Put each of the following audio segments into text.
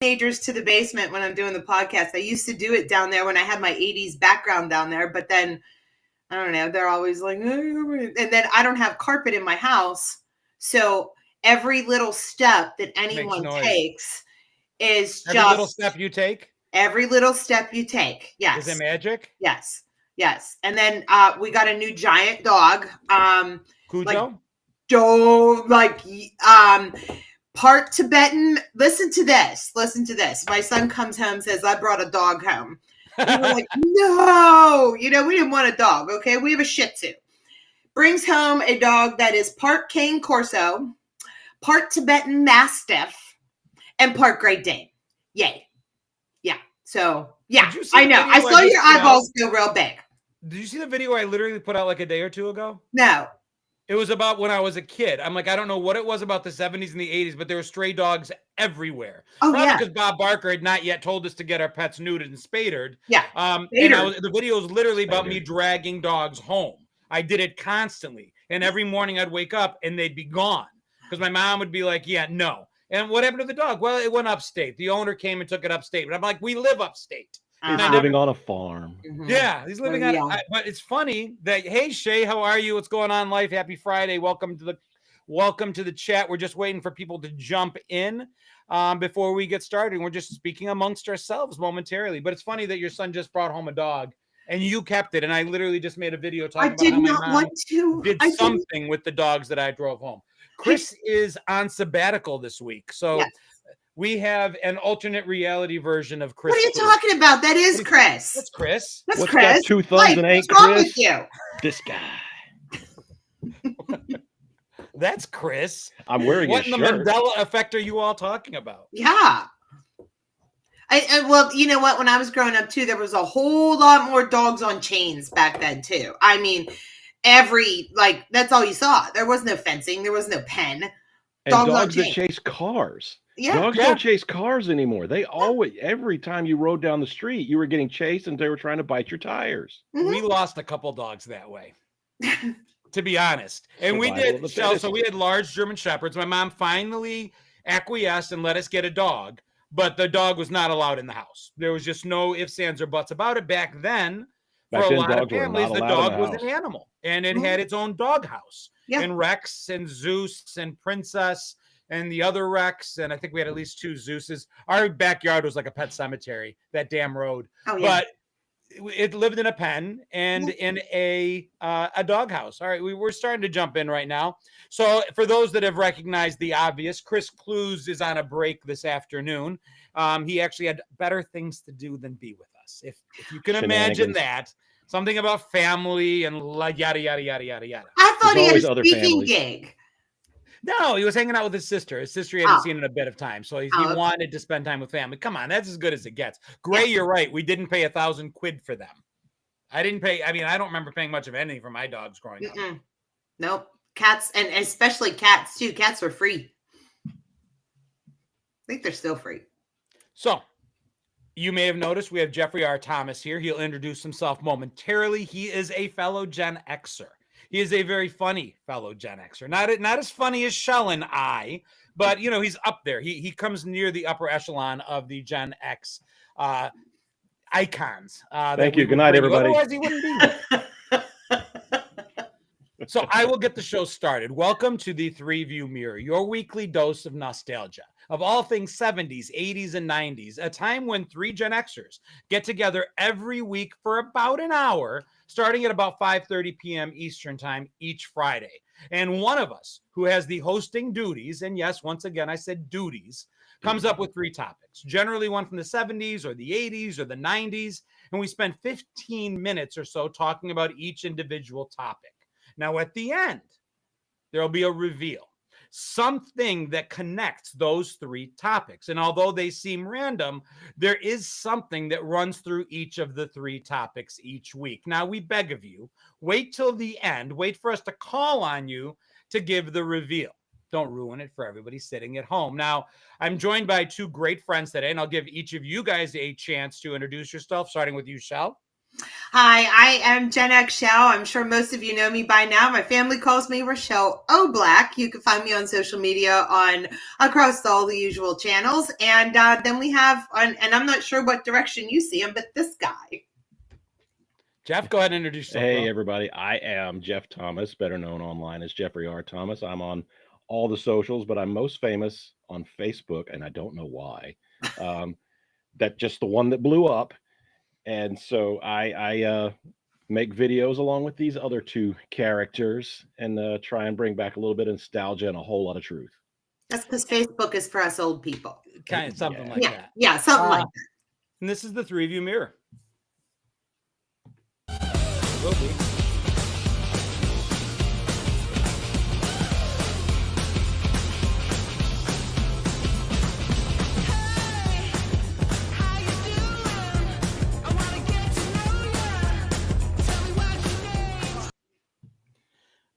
teenagers to the basement when I'm doing the podcast. I used to do it down there when I had my 80s background down there, but then I don't know, they're always like, and then I don't have carpet in my house. So every little step that anyone takes is every little step you take. Every little step you take. Yes. Is it magic? Yes. Yes. And then we got a new giant dog. Cujo? Part Tibetan. Listen to this. My son comes home and says, I brought a dog home. And we're like, no, we didn't want a dog. Okay. We have a Shih Tzu. Brings home a dog that is part Cane Corso, part Tibetan Mastiff, and part Great Dane. Yay. Yeah. So, yeah, I know. I saw your eyeballs go real big. Did you see the video I literally put out like a day or two ago? No. It was about when I was a kid. I'm like, I don't know what it was about the 70s and the 80s, but there were stray dogs everywhere. Oh, probably yeah. because Bob Barker had not yet told us to get our pets neutered and spadered. Yeah. The video was literally about me dragging dogs home. I did it constantly. And every morning I'd wake up and they'd be gone. Because my mom would be like, yeah, no. And what happened to the dog? Well, it went upstate. The owner came and took it upstate. But I'm like, we live upstate. He's living on a farm. Mm-hmm. Yeah, he's living on. But it's funny that, hey Shay, how are you? What's going on in life? Happy Friday. Welcome to the chat. We're just waiting for people to jump in before we get started. We're just speaking amongst ourselves momentarily. But it's funny that your son just brought home a dog and you kept it. And I literally just made a video talking about how my mom did something with the dogs that I drove home. Chris is on sabbatical this week, so. Yes. We have an alternate reality version of Chris. What are you talking about? That is Chris. That's Chris. That's What's Chris. Got 2 thumbs and ain't what's wrong Chris? With you? This guy. That's Chris. I'm wearing what his in the shirt. Mandela effect are you all talking about? Yeah. Well, you know what? When I was growing up too, there was a whole lot more dogs on chains back then too. I mean, that's all you saw. There was no fencing. There was no pen. And dogs that chase cars. Yeah. Dogs don't chase cars anymore. They always, every time you rode down the street, you were getting chased and they were trying to bite your tires. Mm-hmm. We lost a couple dogs that way, to be honest. And we did. So we had large German Shepherds. My mom finally acquiesced and let us get a dog, but the dog was not allowed in the house. There was just no ifs, ands, or buts about it. Back then, for a lot of families, the dog was an animal and it had its own dog house. Yeah. And Rex and Zeus and Princess and the other Rex, and I think we had at least 2 Zeuses. Our backyard was like a pet cemetery, that damn road. Oh, yeah. But it lived in a pen and in a doghouse. All right, we're starting to jump in right now. So for those that have recognized the obvious, Chris Clues is on a break this afternoon. He actually had better things to do than be with us. If you can imagine that. Something about family and yada, yada, yada, yada, yada. I thought he had a speaking gig. No, he was hanging out with his sister. His sister he hadn't seen in a bit of time. So he wanted to spend time with family. Come on, that's as good as it gets. Gray, you're right. We didn't pay £1,000 for them. I didn't pay. I mean, I don't remember paying much of anything for my dogs growing up. Nope. Cats, and especially cats, too. Cats were free. I think they're still free. So you may have noticed we have Jeffrey R. Thomas here. He'll introduce himself momentarily. He is a fellow Gen Xer. He is a very funny fellow Gen Xer. Not as funny as Shell and I, but, he's up there. He comes near the upper echelon of the Gen X icons. Thank you. Good night, everybody. Otherwise, he wouldn't be here. So I will get the show started. Welcome to the 3-View Mirror, your weekly dose of nostalgia, of all things 70s, 80s, and 90s, a time when 3 Gen Xers get together every week for about an hour, starting at about 5:30 p.m. Eastern time each Friday. And one of us who has the hosting duties, and yes, once again, I said duties, comes up with 3 topics, generally one from the 70s or the 80s or the 90s, and we spend 15 minutes or so talking about each individual topic. Now, at the end, there will be a reveal. Something that connects those 3 topics. And although they seem random, there is something that runs through each of the 3 topics each week. Now, we beg of you, wait till the end. Wait for us to call on you to give the reveal. Don't ruin it for everybody sitting at home. Now, I'm joined by 2 great friends today, and I'll give each of you guys a chance to introduce yourself, starting with you, Shell. Hi, I am Gen X Shell. I'm sure most of you know me by now. My family calls me Rochelle O'Black. You can find me on social media across all the usual channels. And then we have, and I'm not sure what direction you see him, but this guy. Jeff, go ahead and introduce yourself. Hey, bro. everybody. I am Jeff Thomas, better known online as Jeffrey R. Thomas. I'm on all the socials, but I'm most famous on Facebook, and I don't know why. That's just the one that blew up. And so I make videos along with these other two characters and try and bring back a little bit of nostalgia and a whole lot of truth. That's because Facebook is for us old people. Kind of something Yeah. like Yeah, that. yeah, something like that. And this is the Three View Mirror. Will be.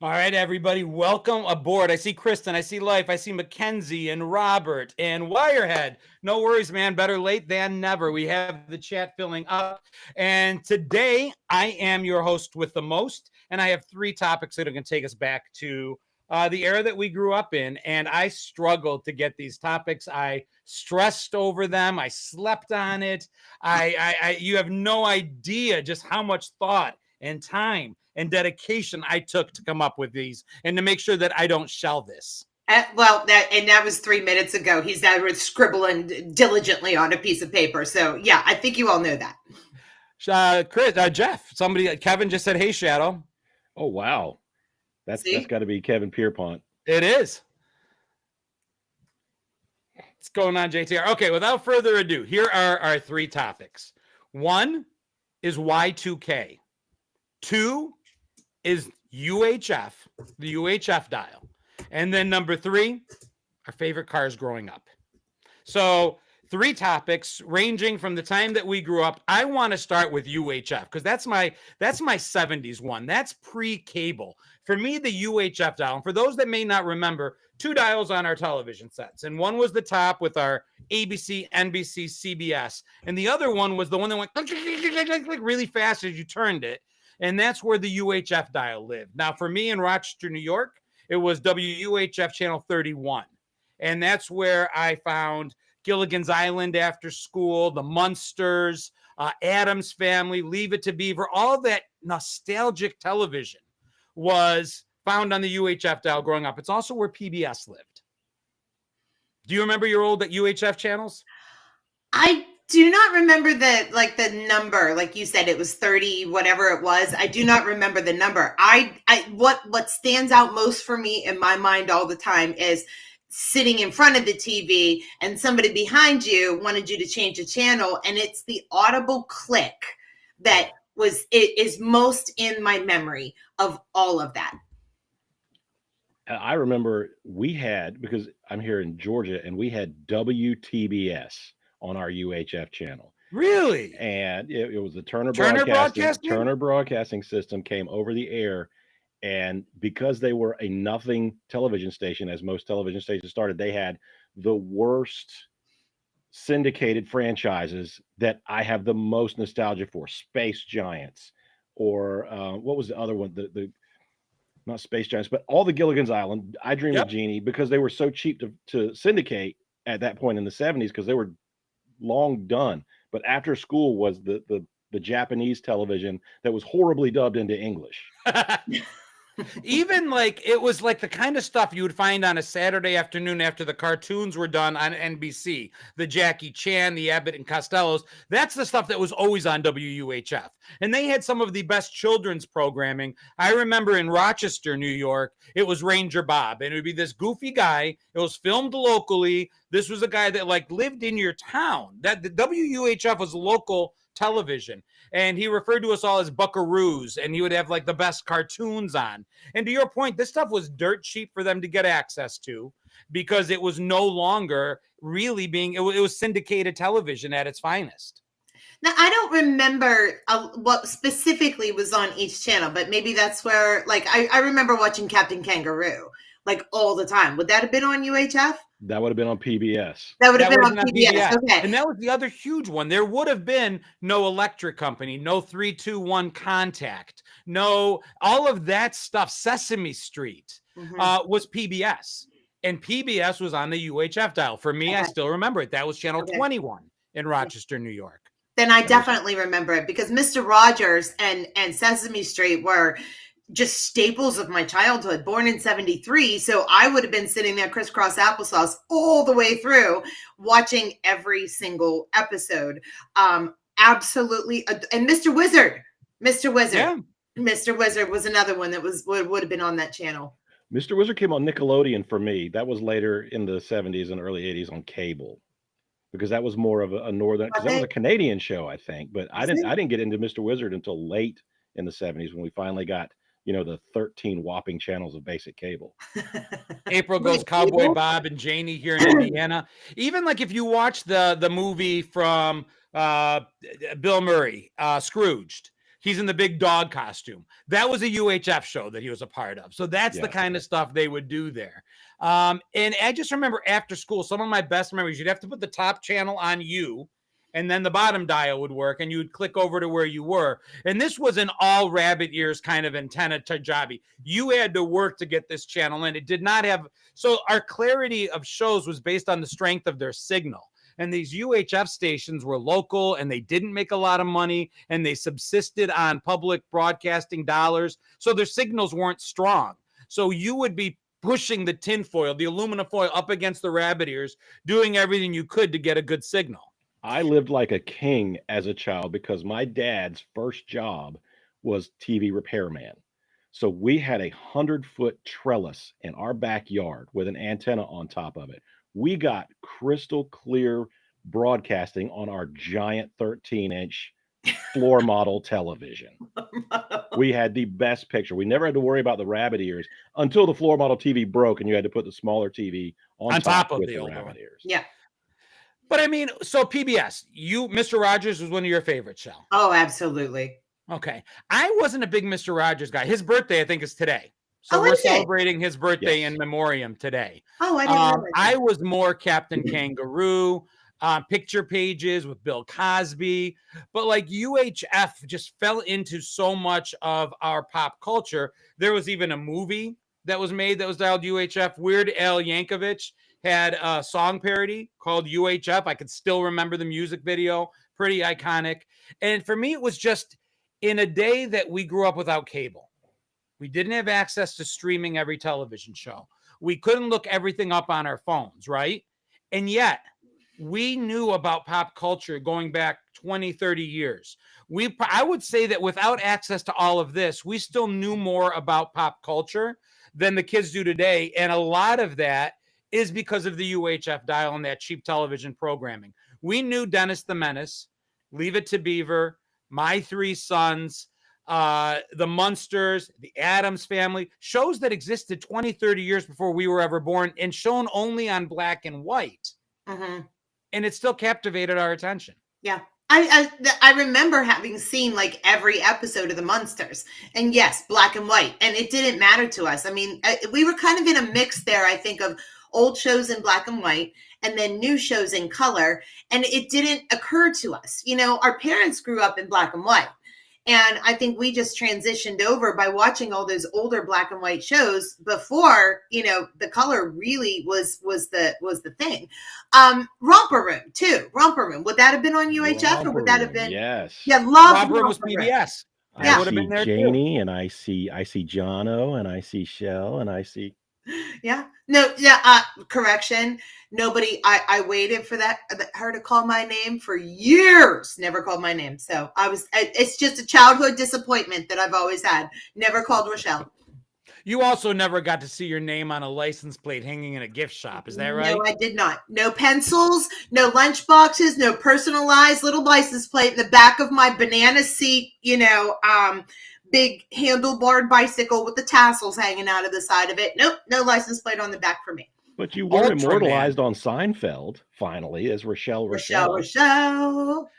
All right, everybody, welcome aboard. I see Kristen, I see Life, I see Mackenzie and Robert and Wirehead. No worries, man. Better late than never. We have the chat filling up. And today, I am your host with the most, and I have three topics that are going to take us back to the era that we grew up in. And I struggled to get these topics. I stressed over them. I slept on it. You have no idea just how much thought and time and dedication I took to come up with these and to make sure that I don't shell this. That was 3 minutes ago. He's scribbling diligently on a piece of paper. So yeah, I think you all know that. Jeff, Kevin just said, "Hey, Shadow." Oh, wow. That's got to be Kevin Pierpont. It is. What's going on, JTR? Okay, without further ado, here are our three topics. One is Y2K. Two is UHF, the UHF dial. And then number three, our favorite cars growing up. So three topics ranging from the time that we grew up. I want to start with UHF because that's my 70s one. That's pre-cable. For me, the UHF dial, and for those that may not remember, two dials on our television sets. And one was the top with our ABC, NBC, CBS. And the other one was the one that went really fast as you turned it. And that's where the UHF dial lived. Now, for me in Rochester, New York, it was WUHF channel 31. And that's where I found Gilligan's Island After School, The Munsters, Addams Family, Leave It to Beaver. All that nostalgic television was found on the UHF dial growing up. It's also where PBS lived. Do you remember your old UHF channels? I do not remember the number. Like you said, it was 30, whatever it was. I do not remember the number. What stands out most for me in my mind all the time is sitting in front of the TV and somebody behind you wanted you to change the channel. And it's the audible click that is most in my memory of all of that. I remember because I'm here in Georgia, and we had WTBS on our UHF channel. Really? And it was the Turner Broadcasting System came over the air. And because they were a nothing television station, as most television stations started, they had the worst syndicated franchises that I have the most nostalgia for. Space Giants, or what was the other one? The not Space Giants, but all the Gilligan's Island, I Dream of Jeannie, because they were so cheap to syndicate at that point in the 70s, because they were long done. But After School was the Japanese television that was horribly dubbed into English. Even it was the kind of stuff you would find on a Saturday afternoon after the cartoons were done on NBC, the Jackie Chan, the Abbott and Costellos. That's the stuff that was always on WUHF. And they had some of the best children's programming. I remember in Rochester, New York, it was Ranger Bob, and it would be this goofy guy. It was filmed locally. This was a guy that lived in your town. That the WUHF was local television. And he referred to us all as buckaroos, and he would have the best cartoons on. And to your point, this stuff was dirt cheap for them to get access to, because it was no longer really it was syndicated television at its finest. Now, I don't remember what specifically was on each channel, but maybe that's where, I remember watching Captain Kangaroo, all the time. Would that have been on UHF? That would have been on PBS. That would have been on PBS. Okay. And that was the other huge one. There would have been no Electric Company, no 3-2-1 Contact, no, all of that stuff. Sesame Street was PBS. And PBS was on the UHF dial. For me, I still remember it. That was channel 21 in Rochester, New York. Then I definitely remember it because Mr. Rogers and Sesame Street were just staples of my childhood. Born in 73, so I would have been sitting there crisscross applesauce all the way through, watching every single episode. Absolutely, and Mr. Wizard, yeah. Mr. Wizard was another one that would have been on that channel. Mr. Wizard came on Nickelodeon for me. That was later in the 70s and early 80s on cable, because that was more of a northern. Because that was a Canadian show, I think. But I didn't get into Mr. Wizard until late in the 70s when we finally got, the 13 whopping channels of basic cable. April Goes Cowboy Bob and Janie here in Indiana. Even like if you watch the movie from Bill Murray, Scrooged, he's in the big dog costume. That was a UHF show that he was a part of. So that's the kind of stuff they would do there. And I just remember after school, some of my best memories, you'd have to put the top channel on you, and then the bottom dial would work, and you would click over to where you were. And this was an all rabbit ears kind of antenna to jobby. You had to work to get this channel, and it did not have. So our clarity of shows was based on the strength of their signal. And these UHF stations were local, and they didn't make a lot of money, and they subsisted on public broadcasting dollars. So their signals weren't strong. So you would be pushing the tinfoil, the aluminum foil up against the rabbit ears, doing everything you could to get a good signal. I lived like a king as a child because my dad's first job was TV repairman. So we had a 100-foot trellis in our backyard with an antenna on top of it. We got crystal clear broadcasting on our giant 13-inch floor model television. We had the best picture. We never had to worry about the rabbit ears until the floor model TV broke and you had to put the smaller TV on top of the rabbit ears. Yeah. But I mean, so PBS, Mr. Rogers was one of your favorites, Shell. Oh, absolutely. Okay. I wasn't a big Mr. Rogers guy. His birthday, I think, is today. So we're celebrating his birthday in memoriam today. Oh, I didn't know that. I was more Captain Kangaroo, picture pages with Bill Cosby. But like UHF just fell into so much of our pop culture. There was even a movie that was made that was dialed UHF. Weird Al Yankovic had a song parody called UHF. I could still remember the music video. Pretty iconic. And for me, it was just in a day that we grew up without cable. We didn't have access to streaming every television show. We couldn't look everything up on our phones, right? And yet, we knew about pop culture going back 20, 30 years. I would say that without access to all of this, we still knew more about pop culture than the kids do today. And a lot of that is because of the UHF dial and that cheap television programming. We knew Dennis the Menace, Leave It to Beaver, My Three Sons, the Munsters, the Addams Family, shows that existed 20, 30 years before we were ever born and shown only on black and white. Mm-hmm. And it still captivated our attention. Yeah. I remember having seen like every episode of the Munsters, and yes, black and white, and it didn't matter to us. I mean, we were kind of in a mix there, I think, of old shows in black and white and then new shows in color. And it didn't occur to us. Our parents grew up in black and white. And I think we just transitioned over by watching all those older black and white shows before, the color really was the thing. Romper Room too. Romper Room. Would that have been on UHF or would that have been? Yes. Yeah, love Romper Room was PBS. I see Janie and I see Jono and I see Shell and I see. Yeah. No. Yeah. Correction. Nobody. I waited for her to call my name for years. Never called my name. So it's just a childhood disappointment that I've always had. Never called Rochelle. You also never got to see your name on a license plate hanging in a gift shop. Is that right? No, I did not. No pencils, no lunch boxes, no personalized little license plate in the back of my banana seat, big handlebar bicycle with the tassels hanging out of the side of it. Nope, no license plate on the back for me. But you were immortalized on Seinfeld, finally, as Rochelle.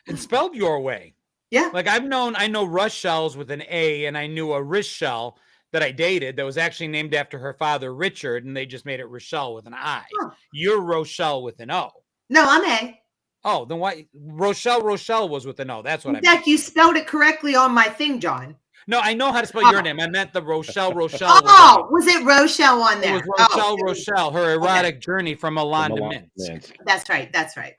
And spelled your way. Yeah. Like I know Rochelle's with an A, and I knew a Rochelle that I dated that was actually named after her father, Richard, and they just made it Rochelle with an I. Huh. You're Rochelle with an O. No, I'm A. Oh, then why Rochelle was with an O? That's what I In fact, meant. you spelled it correctly on my thing, John. No, I know how to spell your name. I meant the Rochelle. Oh, was it Rochelle on there? It was Rochelle, her erotic journey from Milan to Minsk. That's right. That's right.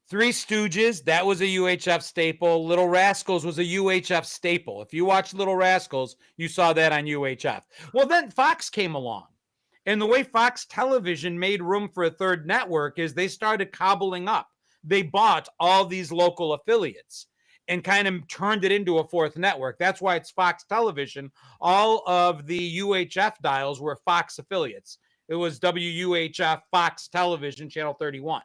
Three Stooges, that was a UHF staple. Little Rascals was a UHF staple. If you watched Little Rascals, you saw that on UHF. Well, then Fox came along. And the way Fox Television made room for a third network is they started cobbling up. They bought all these local affiliates and kind of turned it into a fourth network. That's why it's Fox Television. All of the UHF dials were Fox affiliates. It was WUHF Fox Television, Channel 31.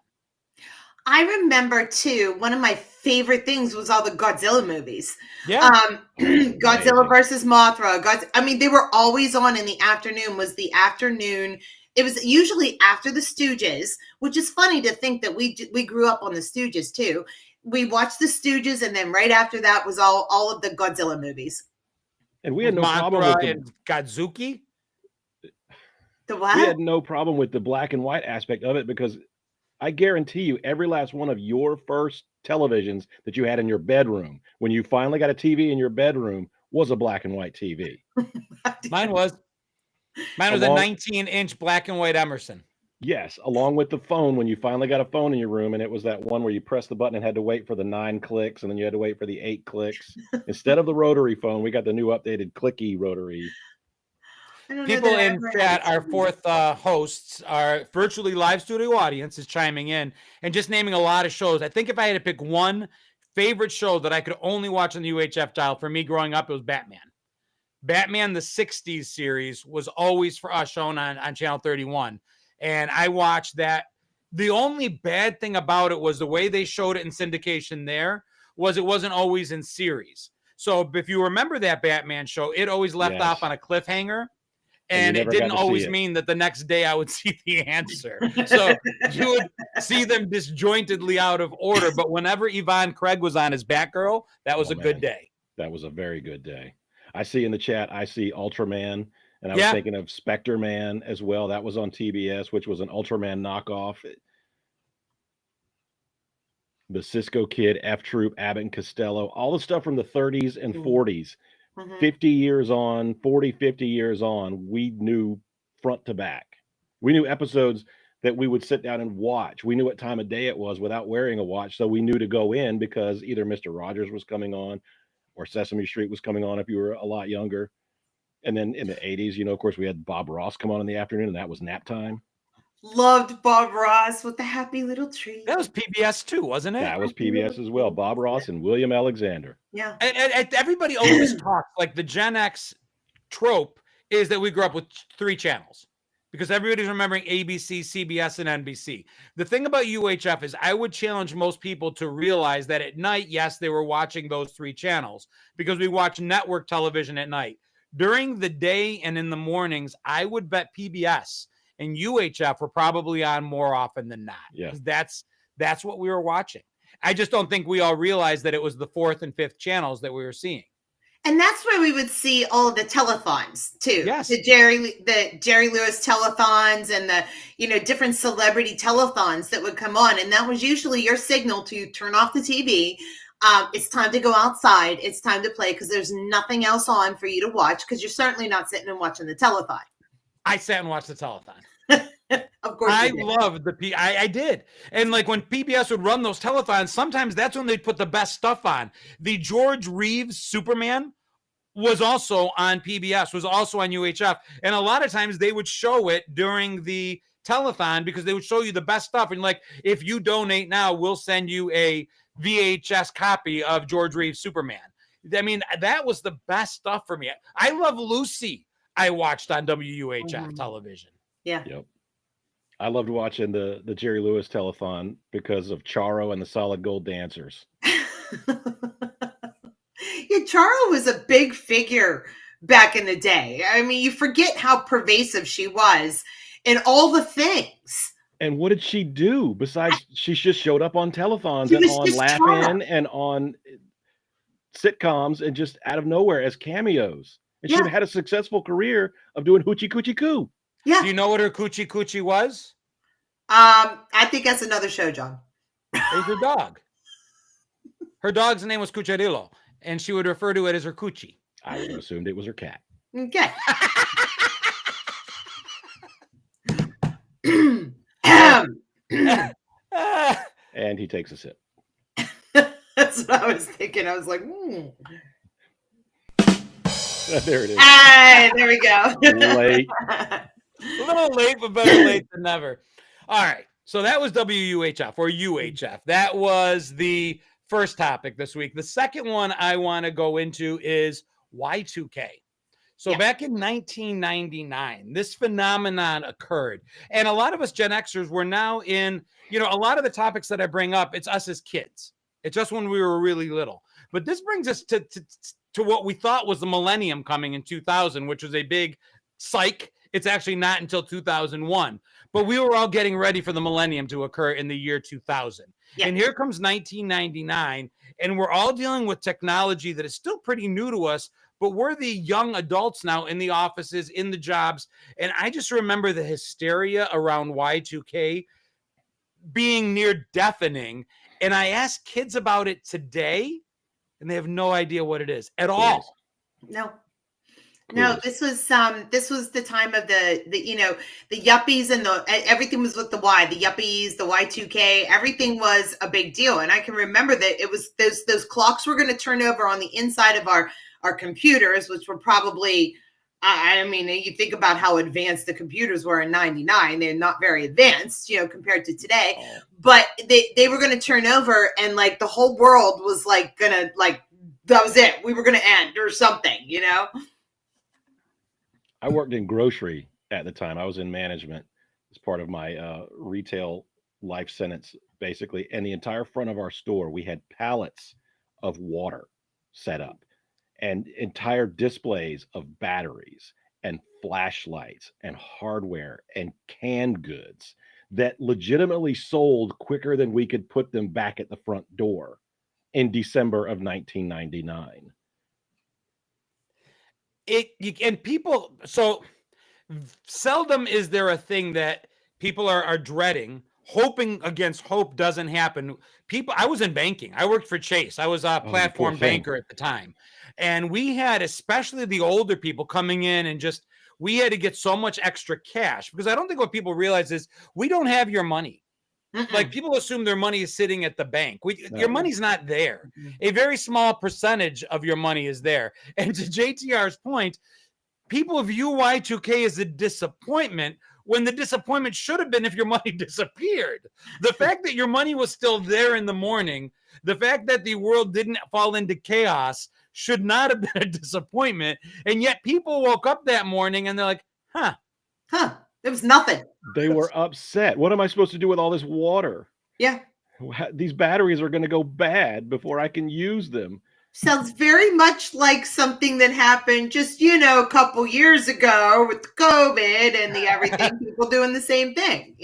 I remember, too, one of my favorite things was all the Godzilla movies. Yeah. Godzilla versus Mothra. They were always on in the afternoon. It was usually after the Stooges, which is funny to think that we grew up on the Stooges, too. We watched the Stooges, and then right after that was all of the Godzilla movies. And we had no problem with Godzuki. The what? We had no problem with the black and white aspect of it because I guarantee you every last one of your first televisions that you had in your bedroom, when you finally got a TV in your bedroom, was a black and white TV. Mine was a 19-inch black and white Emerson. Yes, along with the phone, when you finally got a phone in your room, and it was that one where you pressed the button and had to wait for the 9 clicks, and then you had to wait for the 8 clicks. Instead of the rotary phone, we got the new updated clicky rotary. People in chat, our fourth hosts, our virtually live studio audience is chiming in and just naming a lot of shows. I think if I had to pick one favorite show that I could only watch on the UHF dial for me growing up, it was Batman. Batman, the 60s series, was always for us shown on Channel 31. And I watched that. The only bad thing about it was the way they showed it in syndication there was it wasn't always in series. So if you remember that Batman show, it always left off on a cliffhanger. And it didn't always mean that the next day I would see the answer. So you would see them disjointedly out of order. But whenever Yvonne Craig was on as Batgirl, that was a good day. That was a very good day. I see in the chat, I see Ultraman. And I was thinking of Spectre Man as well. That was on TBS, which was an Ultraman knockoff. The Cisco Kid, F Troop, Abbott and Costello, all the stuff from the 30s and 40s. 50 years on, 40, 50 years on, we knew front to back. We knew episodes that we would sit down and watch. We knew what time of day it was without wearing a watch. So we knew to go in because either Mr. Rogers was coming on or Sesame Street was coming on if you were a lot younger. And then in the 80s, of course, we had Bob Ross come on in the afternoon, and that was nap time. Loved Bob Ross with the happy little tree. That was PBS too, wasn't it? That was PBS as well. Bob Ross and William Alexander. Yeah. And everybody always talks like the Gen X trope is that we grew up with 3 channels because everybody's remembering ABC, CBS, and NBC. The thing about UHF is I would challenge most people to realize that at night, yes, they were watching those 3 channels because we watch network television at night. During the day and in the mornings, I would bet PBS and UHF were probably on more often than not. Yeah. That's what we were watching. I just don't think we all realized that it was the 4th and 5th channels that we were seeing. And that's where we would see all of the telethons too. Yes. The Jerry Lewis telethons and the, different celebrity telethons that would come on. And that was usually your signal to turn off the TV. It's time to go outside. It's time to play because there's nothing else on for you to watch because you're certainly not sitting and watching the telethon. I sat and watched the telethon. Of course, I loved I did. And like when PBS would run those telethons, sometimes that's when they'd put the best stuff on. The George Reeves Superman was also on PBS, was also on UHF. And a lot of times they would show it during the telethon because they would show you the best stuff. And like, if you donate now, we'll send you a VHS copy of George Reeves Superman. I mean, that was the best stuff for me. I Love Lucy. I watched on WUHF television. Yeah. Yep. I loved watching the Jerry Lewis telethon because of Charo and the Solid Gold Dancers. Yeah, Charo was a big figure back in the day. I mean, you forget how pervasive she was in all the things. And what did she do besides she just showed up on telethons and on Laugh-In and on sitcoms and just out of nowhere as cameos. And she would have had a successful career of doing Hoochie Coochie Coo. Yeah. Do you know what her Coochie Coochie was? I think that's another show, John. It was her dog. Her dog's name was Cucharillo, and she would refer to it as her Coochie. I would have assumed it was her cat. Okay. And he takes a sip. That's what I was thinking. I was like, There it is. Hey, there we go. Late. A little late, but better late than never. All right. So that was WUHF or UHF. That was the first topic this week. The second one I want to go into is Y2K. So back in 1999, this phenomenon occurred. And a lot of us Gen Xers were now in, a lot of the topics that I bring up, it's us as kids. It's just when we were really little. But this brings us to what we thought was the millennium coming in 2000, which was a big psych. It's actually not until 2001. But we were all getting ready for the millennium to occur in the year 2000. Yeah. And here comes 1999, and we're all dealing with technology that is still pretty new to us, but we're the young adults now in the offices, in the jobs. And I just remember the hysteria around Y2K being near deathning. And I ask kids about it today, and they have no idea what it is at all. No, this was the time of the yuppies and everything was with the Y, the yuppies, the Y2K, everything was a big deal. And I can remember that it was those clocks were going to turn over on the inside of our computers, which were probably, I mean, you think about how advanced the computers were in 99, they're not very advanced, compared to today, but they were going to turn over and like the whole world was like gonna, like, that was it. We were going to end or something, I worked in grocery at the time. I was in management as part of my retail life sentence, basically. And the entire front of our store, we had pallets of water set up and entire displays of batteries and flashlights and hardware and canned goods that legitimately sold quicker than we could put them back at the front door in December of 1999. So seldom is there a thing that people are dreading, hoping against hope doesn't happen. I was in banking. I worked for Chase. I was a platform banker at the time. And we had, especially the older people coming in and we had to get so much extra cash because I don't think what people realize is we don't have your money. Like people assume their money is sitting at the bank. Your money's not there. A very small percentage of your money is there. And to JTR's point, people view Y2K as a disappointment when the disappointment should have been if your money disappeared. The fact that your money was still there in the morning, the fact that the world didn't fall into chaos should not have been a disappointment. And yet people woke up that morning and they're like, there was nothing. They were upset. What am I supposed to do with all this water? Yeah. These batteries are going to go bad before I can use them. Sounds very much like something that happened just, a couple years ago with COVID and the everything, people doing the same thing,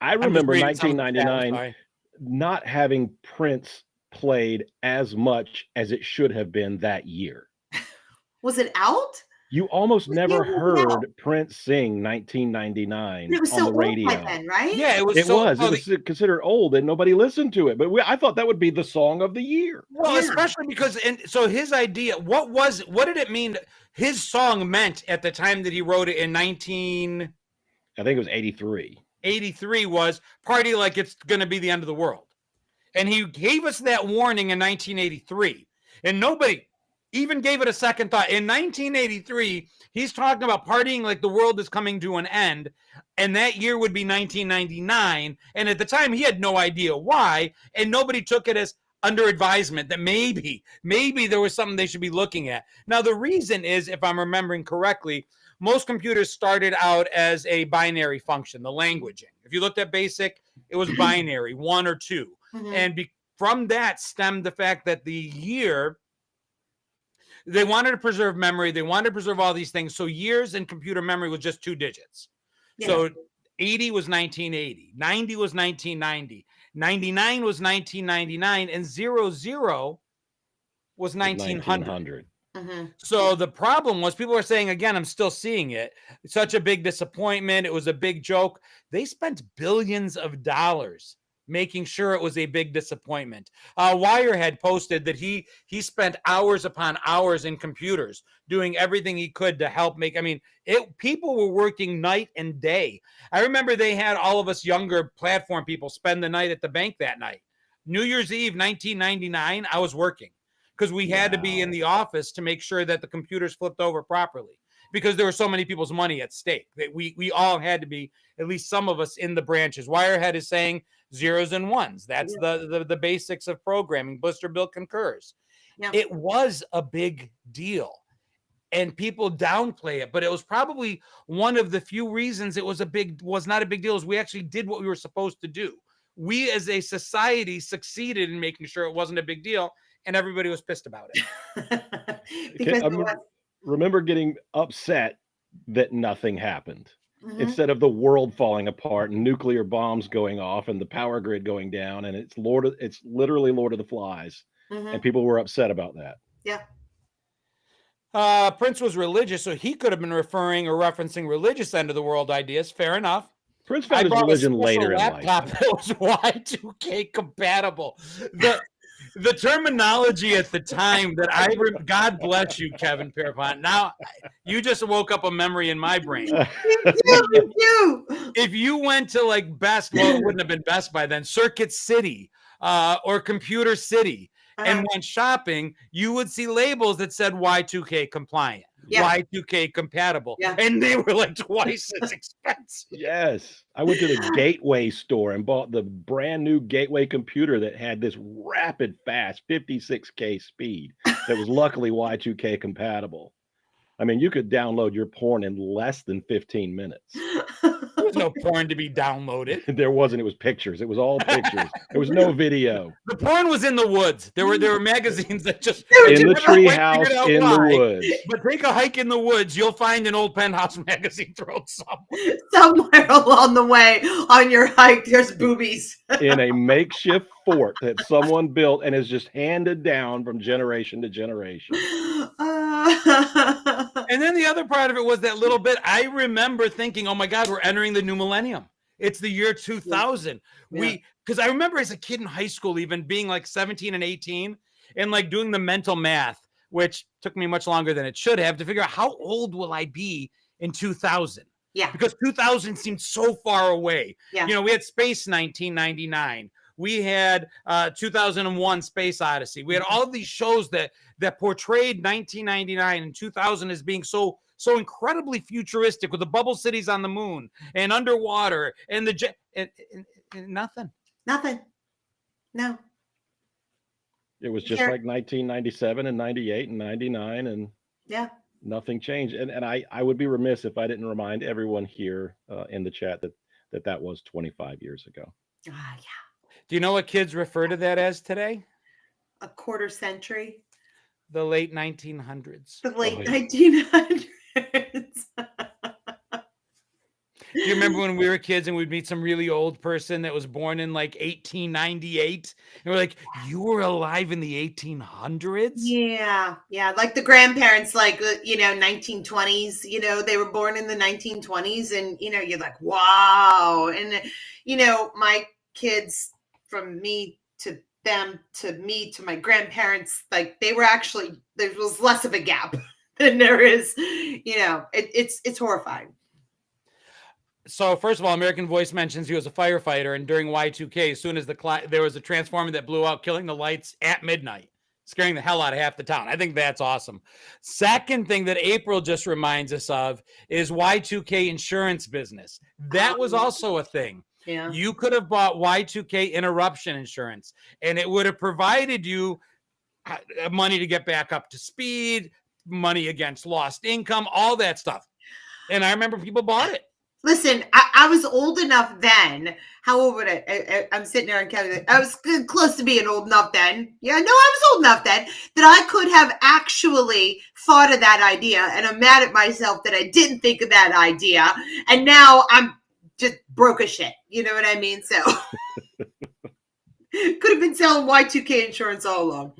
I remember 1999 not having Prince played as much as it should have been that year. Was it out? You almost never heard Prince sing 1999 it was on so the radio. old by then, right? Yeah, it was. It was considered old, and nobody listened to it. But I thought that would be the song of the year. Well, especially because, so his idea, what did it mean? His song meant at the time that he wrote it in I think it was 83. 83 was party like it's going to be the end of the world, and he gave us that warning in 1983, and nobody even gave it a second thought. In 1983, he's talking about partying like the world is coming to an end, and that year would be 1999. And at the time, he had no idea why, and nobody took it as under advisement that maybe there was something they should be looking at. Now, the reason is, if I'm remembering correctly, most computers started out as a binary function, the languaging. If you looked at BASIC, it was binary, 1 or 2. Mm-hmm. And from that stemmed the fact that the year, they wanted to preserve memory. They wanted to preserve all these things. So years in computer memory was just 2 digits. Yeah. So 80 was 1980. 90 was 1990. 99 was 1999, and 00 was 1900. So the problem was, people were saying, again, I'm still seeing it, such a big disappointment. It was a big joke. They spent billions of dollars making sure it was a big disappointment. Wirehead posted that he spent hours upon hours in computers doing everything he could to help make, people were working night and day. I remember they had all of us younger platform people spend the night at the bank that night. New Year's Eve, 1999, I was working, because we had to be in the office to make sure that the computers flipped over properly, because there were so many people's money at stake that we all had to be, at least some of us, in the branches. Wirehead is saying zeros and ones. That's the basics of programming. Blister Bill concurs. Yeah. It was a big deal, and people downplay it, but it was probably one of the few reasons it was not a big deal, is we actually did what we were supposed to do. We as a society succeeded in making sure it wasn't a big deal, and everybody was pissed about it. Because remember getting upset that nothing happened. Instead of the world falling apart and nuclear bombs going off and the power grid going down, and it's literally Lord of the Flies, and people were upset about that. Yeah. Prince was religious, so he could have been referring or referencing religious end of the world ideas. Fair enough. Prince found his religion later in life. That was Y2K compatible. The terminology at the time that God bless you, Kevin Pierpont. Now, you just woke up a memory in my brain. If you went to like Best, well, it wouldn't have been Best by then, Circuit City or Computer City, and went shopping, you would see labels that said Y2K compliant, Y2K compatible, and they were like twice as expensive. Yes. I went to the Gateway store and bought the brand new Gateway computer that had this rapid fast 56K speed that was luckily Y2K compatible. You could download your porn in less than 15 minutes. There was no porn to be downloaded. There wasn't. It was pictures. It was all pictures. There was no video. The porn was in the woods. There were magazines that just in the tree house in the woods. But take a hike in the woods, you'll find an old Penthouse magazine thrown somewhere. Somewhere along the way on your hike, there's boobies. In a makeshift fort that someone built and is just handed down from generation to generation. And then the other part of it was that little bit. I remember thinking, oh my God, we're entering the new millennium. It's the year 2000. Because I remember as a kid in high school, even being like 17 and 18 and like doing the mental math, which took me much longer than it should have, to figure out how old will I be in 2000? Yeah. Because 2000 seemed so far away. Yeah. We had Space 1999. We had 2001 Space Odyssey. We had all of these shows that portrayed 1999 and 2000 as being so incredibly futuristic, with the bubble cities on the moon and underwater and and nothing. No. It was just like 1997 and 98 and 99, and nothing changed. And I would be remiss if I didn't remind everyone here in the chat that was 25 years ago. Yeah. Do you know what kids refer to that as today? A quarter century. The late 1900s. The late 1900s. Do you remember when we were kids and we'd meet some really old person that was born in like 1898? And we're like, you were alive in the 1800s? Yeah. Like the grandparents, like, 1920s, they were born in the 1920s, and, you're like, wow. And, my kids, from me to them to me to my grandparents, like they were actually, there was less of a gap than there is, it's horrifying. So first of all, American Voice mentions he was a firefighter, and during Y2K, as soon as there was a transformer that blew out, killing the lights at midnight, scaring the hell out of half the town. I think that's awesome. Second thing that April just reminds us of is Y2K insurance business. That was also a thing. Yeah. You could have bought Y2K interruption insurance, and it would have provided you money to get back up to speed, money against lost income, all that stuff. And I remember people bought it. Listen, I was old enough then. How old would I? I'm sitting there and counting. I was close to being old enough then. Yeah, no, I was old enough then that I could have actually thought of that idea. And I'm mad at myself that I didn't think of that idea. And now I'm just broke as shit. You know what I mean? So Could have been selling Y2K insurance all along.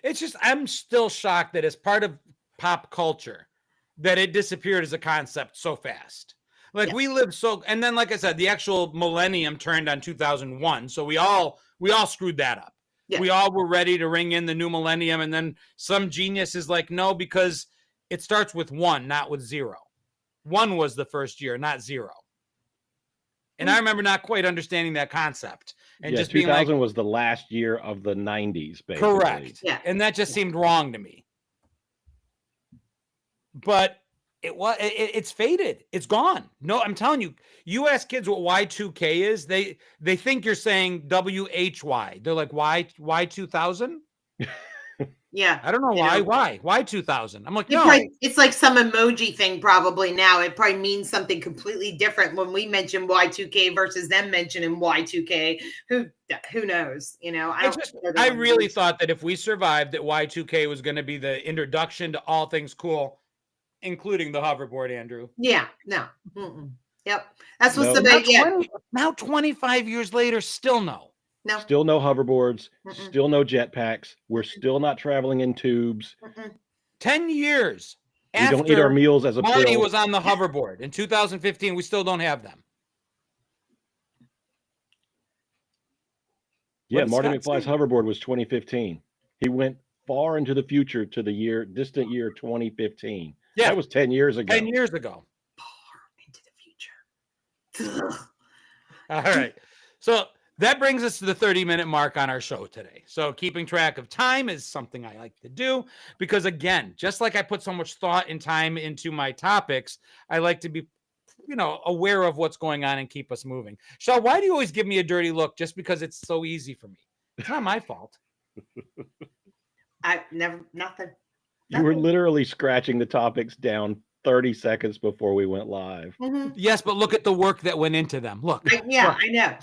It's just, I'm still shocked that as part of pop culture, that it disappeared as a concept so fast. Like we lived so, and then like I said, the actual millennium turned on 2001, so we all screwed that up. Yeah. We all were ready to ring in the new millennium, and then some genius is like, no, because it starts with 1, not with 0. 1 was the first year, not 0. And I remember not quite understanding that concept, and just 2000 being like, was the last year of the 90s, basically. Correct. Yeah, and that just seemed wrong to me. But it's faded. It's gone. No, I'm telling you, you ask kids what Y2K is, they think you're saying WHY. They're like, Y 2000? Yeah. I don't know why. Why 2000? I'm like, no. It's like some emoji thing probably now. It probably means something completely different when we mention Y2K versus them mentioning Y2K. Who knows? You know, I really thought that if we survived, that Y2K was going to be the introduction to all things cool, including the hoverboard, Andrew. Yeah. No. Mm-mm. Yep. That's what's the big. Now 25 years later, still no. No. Still no hoverboards. Still no jetpacks. We're still not traveling in tubes. 10 years. We don't eat our meals as a pill. Marty was on the hoverboard. In 2015, we still don't have them. Yeah, Marty McFly's hoverboard was 2015. He went far into the future to the distant year 2015. Yeah. That was 10 years ago. 10 years ago. Far into the future. All right. So that brings us to the 30-minute mark on our show today. So keeping track of time is something I like to do because, again, just like I put so much thought and time into my topics, I like to be, aware of what's going on and keep us moving. Shel, why do you always give me a dirty look just because it's so easy for me? It's not my fault. Nothing. You were literally scratching the topics down 30 seconds before we went live. Mm-hmm. Yes, but look at the work that went into them. Look. I know.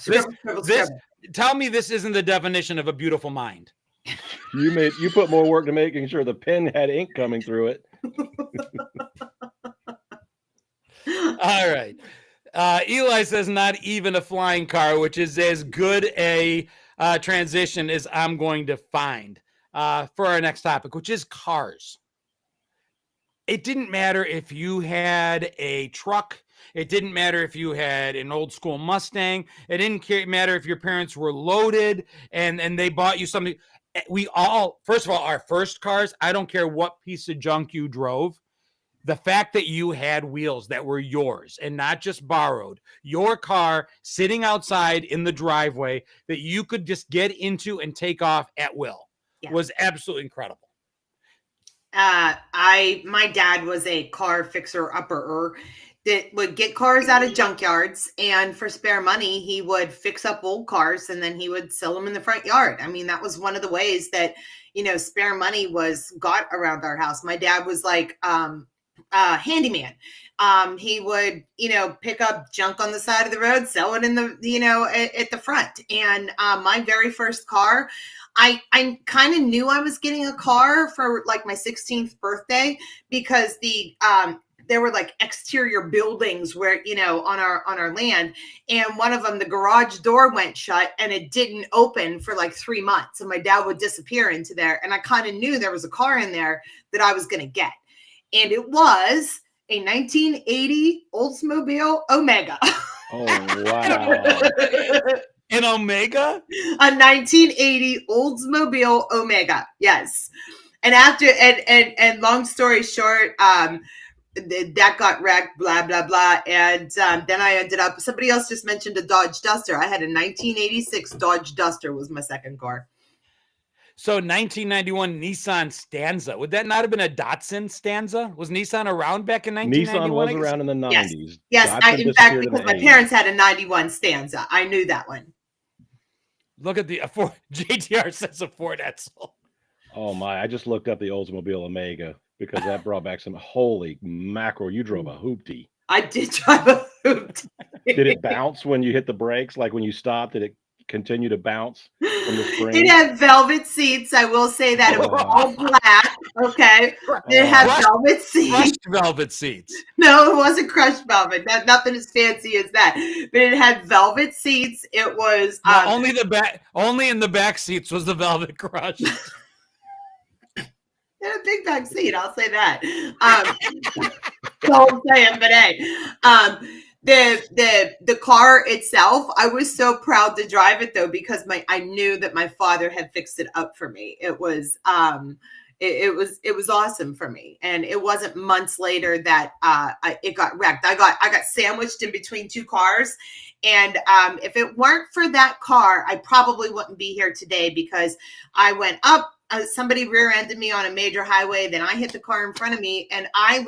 Tell me this isn't the definition of a beautiful mind. You put more work to making sure the pen had ink coming through it. All right. Eli says not even a flying car, which is as good a transition as I'm going to find for our next topic, which is cars. It didn't matter if you had a truck. It didn't matter if you had an old school Mustang. It didn't matter if your parents were loaded and they bought you something. We all, first of all, our first cars, I don't care what piece of junk you drove. The fact that you had wheels that were yours and not just borrowed, your car sitting outside in the driveway that you could just get into and take off at will was absolutely incredible. My dad was a car fixer-upper that would get cars out of junkyards, and for spare money, he would fix up old cars and then he would sell them in the front yard. I mean, that was one of the ways that, spare money was got around our house. My dad was like, handyman. He would, pick up junk on the side of the road, sell it in the, at the front. And my very first car, I kind of knew I was getting a car for like my 16th birthday because there were like exterior buildings where, on our land. And one of them, the garage door went shut and it didn't open for like 3 months. And my dad would disappear into there. And I kind of knew there was a car in there that I was going to get. And it was a 1980 Oldsmobile Omega. Oh, wow. An Omega? A 1980 Oldsmobile Omega. Yes. And after, and long story short, that got wrecked, blah, blah, blah. And then I ended up, somebody else just mentioned a Dodge Duster. I had a 1986 Dodge Duster was my second car. So 1991 Nissan Stanza. Would that not have been a Datsun Stanza? Was Nissan around back in 1991? Nissan was around in the 90s. Yes. In fact, because my parents had a 91 Stanza. I knew that one. Look at the Ford. JTR says a Ford Edsel. Oh my, I just looked up the Oldsmobile Omega because that brought back some holy mackerel. You drove a hoopty. I did drive a hoopty. Did it bounce when you hit the brakes? Like when you stopped, did it continue to bounce from the spring? It had velvet seats. I will say that it was all black. Okay, it had velvet seats. Crushed velvet seats. No, it wasn't crushed velvet. Nothing as fancy as that. But it had velvet seats. It was only the back. Only in the back seats was the velvet crushed. It had a big back seat. I'll say that. Don't say it, but hey, the car itself, I was so proud to drive it though, because I knew that my father had fixed it up for me. It was it was awesome for me, and it wasn't months later that it got wrecked. I got sandwiched in between two cars, and if it weren't for that car, I probably wouldn't be here today, because I went up. Somebody rear-ended me on a major highway. Then I hit the car in front of me, and I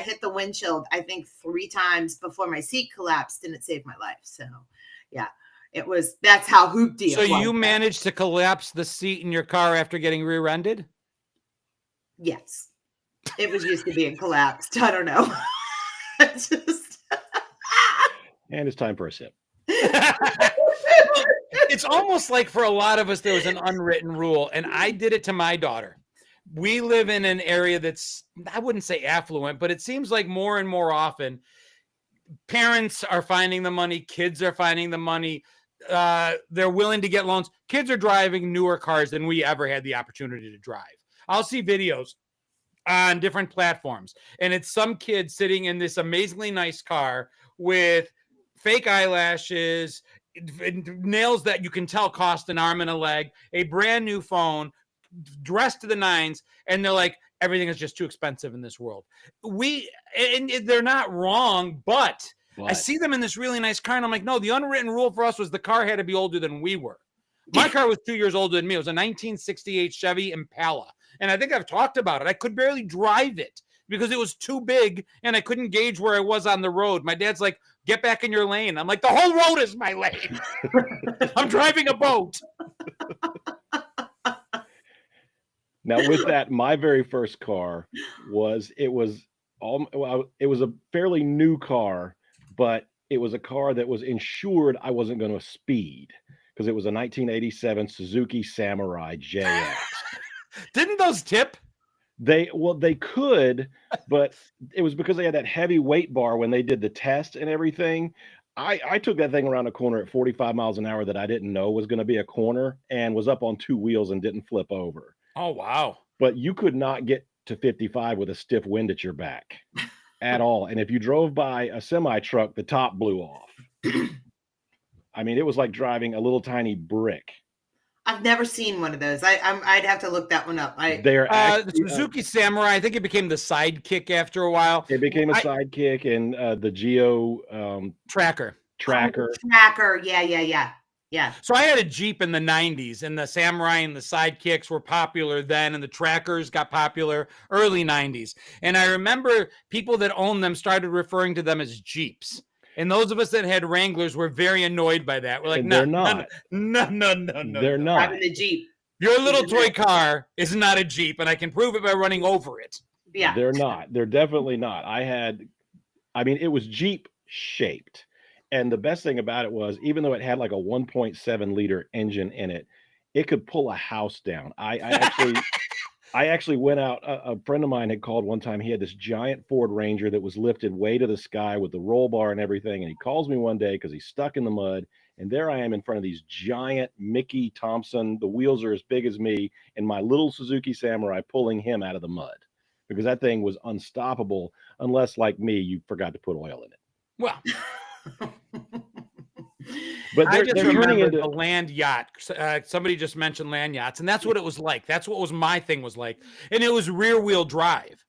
hit the windshield, I think 3 times before my seat collapsed, and it saved my life. So, yeah, that's how hoopty it was. So you managed to collapse the seat in your car after getting rear-ended? Yes. It was used to being collapsed. I don't know. And it's time for a sip. It's almost like for a lot of us, there was an unwritten rule, and I did it to my daughter. We live in an area that's, I wouldn't say affluent, but it seems like more and more often parents are finding the money, kids are finding the money, they're willing to get loans. Kids are driving newer cars than we ever had the opportunity to drive. I'll see videos on different platforms, and it's some kid sitting in this amazingly nice car with fake eyelashes, nails that you can tell cost an arm and a leg, a brand new phone, dressed to the nines, and they're like, everything is just too expensive in this world. And they're not wrong, but I see them in this really nice car, and I'm like, no, the unwritten rule for us was the car had to be older than we were. My car was 2 years older than me. It was a 1968 Chevy Impala, and I think I've talked about it. I could barely drive it because it was too big, and I couldn't gauge where I was on the road. My dad's like, get back in your lane. I'm like, the whole road is my lane. I'm driving a boat. Now, with that, my very first car was a fairly new car, but it was a car that was insured I wasn't going to speed, because it was a 1987 Suzuki Samurai JX. Didn't those tip? They could, but it was because they had that heavy weight bar when they did the test and everything. I took that thing around a corner at 45 miles an hour that I didn't know was going to be a corner, and was up on 2 wheels and didn't flip over. Oh, wow. But you could not get to 55 with a stiff wind at your back at all. And if you drove by a semi truck, the top blew off. I mean, it was like driving a little tiny brick. I've never seen one of those. I'd have to look that one up. They're the Suzuki Samurai. I think it became the Sidekick after a while. It became a Sidekick, and the Geo Tracker. Tracker. Yeah. So I had a Jeep in the 90s, and the Samurai and the Sidekicks were popular then, and the Trackers got popular early 90s. And I remember people that owned them started referring to them as Jeeps. And those of us that had Wranglers were very annoyed by that. We're like, no, they're not. No. They're not. Driving the Jeep. Your little toy car is not a Jeep, and I can prove it by running over it. Yeah. They're not. They're definitely not. It was Jeep shaped. And the best thing about it was, even though it had like a 1.7 liter engine in it, it could pull a house down. I actually went out. A friend of mine had called one time. He had this giant Ford Ranger that was lifted way to the sky with the roll bar and everything. And he calls me one day because he's stuck in the mud. And there I am in front of these giant Mickey Thompson. The wheels are as big as me, and my little Suzuki Samurai pulling him out of the mud, because that thing was unstoppable unless, like me, you forgot to put oil in it. Well. But I just remember the land yacht. Somebody just mentioned land yachts, and that's what it was like. That's what my thing was like. And it was rear wheel drive.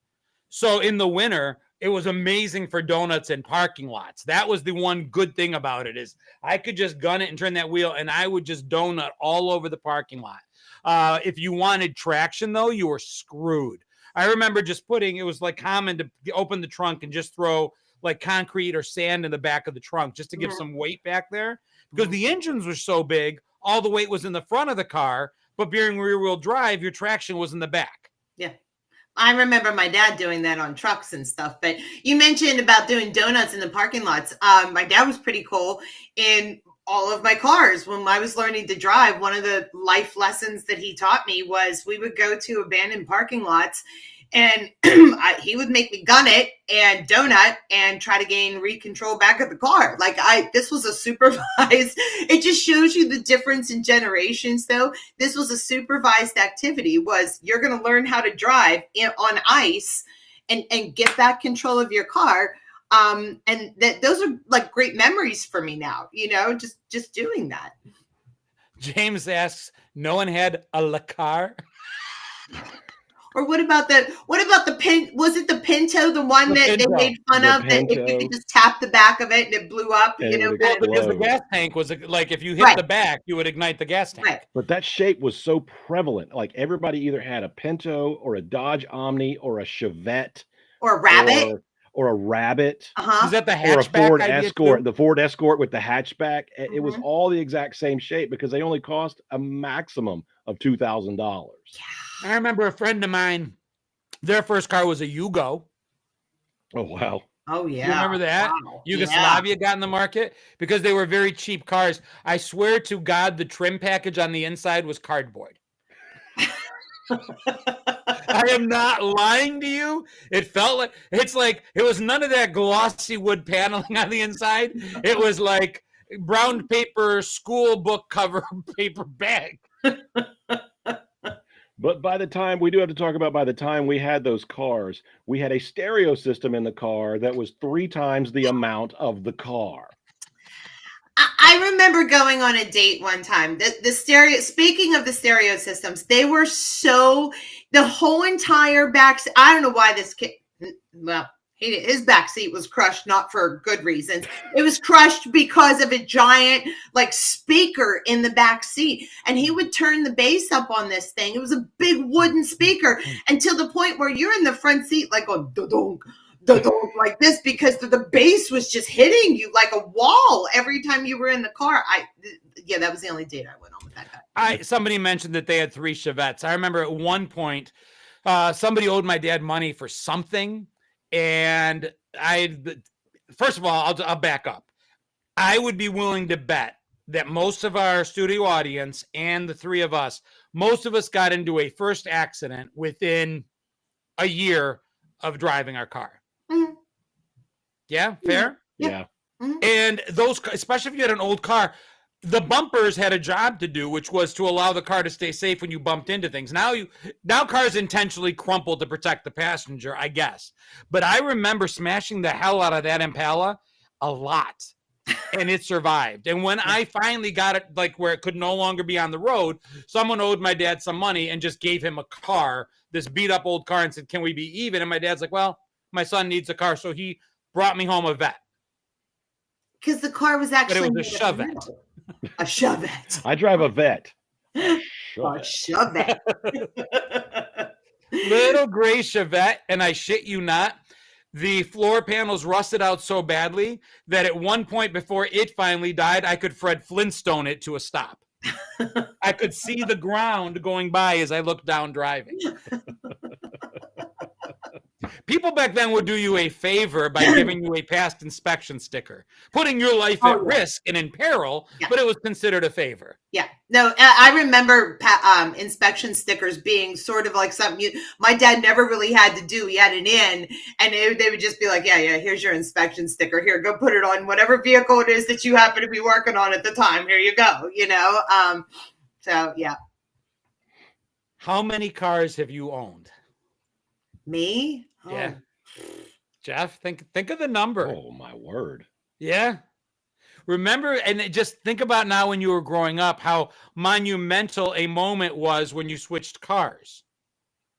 So in the winter, it was amazing for donuts and parking lots. That was the one good thing about it, is I could just gun it and turn that wheel, and I would just donut all over the parking lot. If you wanted traction, though, you were screwed. I remember just it was like common to open the trunk and just throw like concrete or sand in the back of the trunk just to give some weight back there, because the engines were so big, all the weight was in the front of the car, but being rear wheel drive, your traction was in the back. Yeah. I remember my dad doing that on trucks and stuff. But you mentioned about doing donuts in the parking lots. My dad was pretty cool. In all of my cars. When I was learning to drive, one of the life lessons that he taught me was we would go to abandoned parking lots and he would make me gun it and donut and try to gain control back of the car. This was a supervised, it just shows you the difference in generations though. This was a supervised activity. You're going to learn how to drive on ice and get back control of your car. And those are like great memories for me now, just doing that. James asks, no one had a la car? Or what about the Pin? Was it the Pinto, the one that they made fun of? That if you could just tap the back of it and it blew up, because the gas tank was like if you hit the back, you would ignite the gas tank. Right. But that shape was so prevalent. Like everybody either had a Pinto or a Dodge Omni or a Chevette or a Rabbit. Or a Rabbit. Is that the hatchback? Or a Ford Escort, the Ford Escort with the hatchback. It was all the exact same shape because they only cost a maximum of $2,000. I remember a friend of mine, their first car was a Yugo. Oh, wow. Oh, yeah. You remember that? Wow. Yugoslavia got in the market because they were very cheap cars. I swear to God, the trim package on the inside was cardboard. I am not lying to you. It felt like it was none of that glossy wood paneling on the inside. It was like brown paper school book cover paper bag. But by the time we had those cars, we had a stereo system in the car that was 3 times the amount of the car. I remember going on a date one time. The stereo. Speaking of the stereo systems, they were the whole entire back. I don't know why this kid. Well, his back seat was crushed, not for good reasons. It was crushed because of a giant speaker in the back seat, and he would turn the bass up on this thing. It was a big wooden speaker, until the point where you're in the front seat going da-donk, like this, because the bass was just hitting you like a wall every time you were in the car. That was the only date I went on with that guy. Somebody mentioned that they had 3 Chevettes. I remember at one point, somebody owed my dad money for something. And first of all, I'll back up. I would be willing to bet that most of our studio audience and the 3 of us, most of us got into a first accident within a year of driving our car. Mm-hmm. Yeah, fair? Yeah. Mm-hmm. And those, especially if you had an old car, the bumpers had a job to do, which was to allow the car to stay safe when you bumped into things. Now cars intentionally crumple to protect the passenger, I guess. But I remember smashing the hell out of that Impala a lot, and it survived. And when I finally got it where it could no longer be on the road, someone owed my dad some money and just gave him a car, this beat up old car, and said, "Can we be even?" And my dad's like, "Well, my son needs a car," so he brought me home a Vet. Because the car was actually a Chevette. A Chevette. I drive a Vet. Chevette. Little gray Chevette, and I shit you not, the floor panels rusted out so badly that at one point before it finally died, I could Fred Flintstone it to a stop. I could see the ground going by as I looked down driving. People back then would do you a favor by giving you a past inspection sticker, putting your life at risk and in peril, but it was considered a favor. Yeah. No, I remember inspection stickers being sort of like something my dad never really had to do. He had an in, and they would just be like, yeah, here's your inspection sticker. Here, go put it on whatever vehicle it is that you happen to be working on at the time. Here you go, So, yeah. How many cars have you owned? Me? Oh. Yeah. Jeff, think of the number. Oh, my word. Yeah. Remember, and just think about now when you were growing up, how monumental a moment was when you switched cars,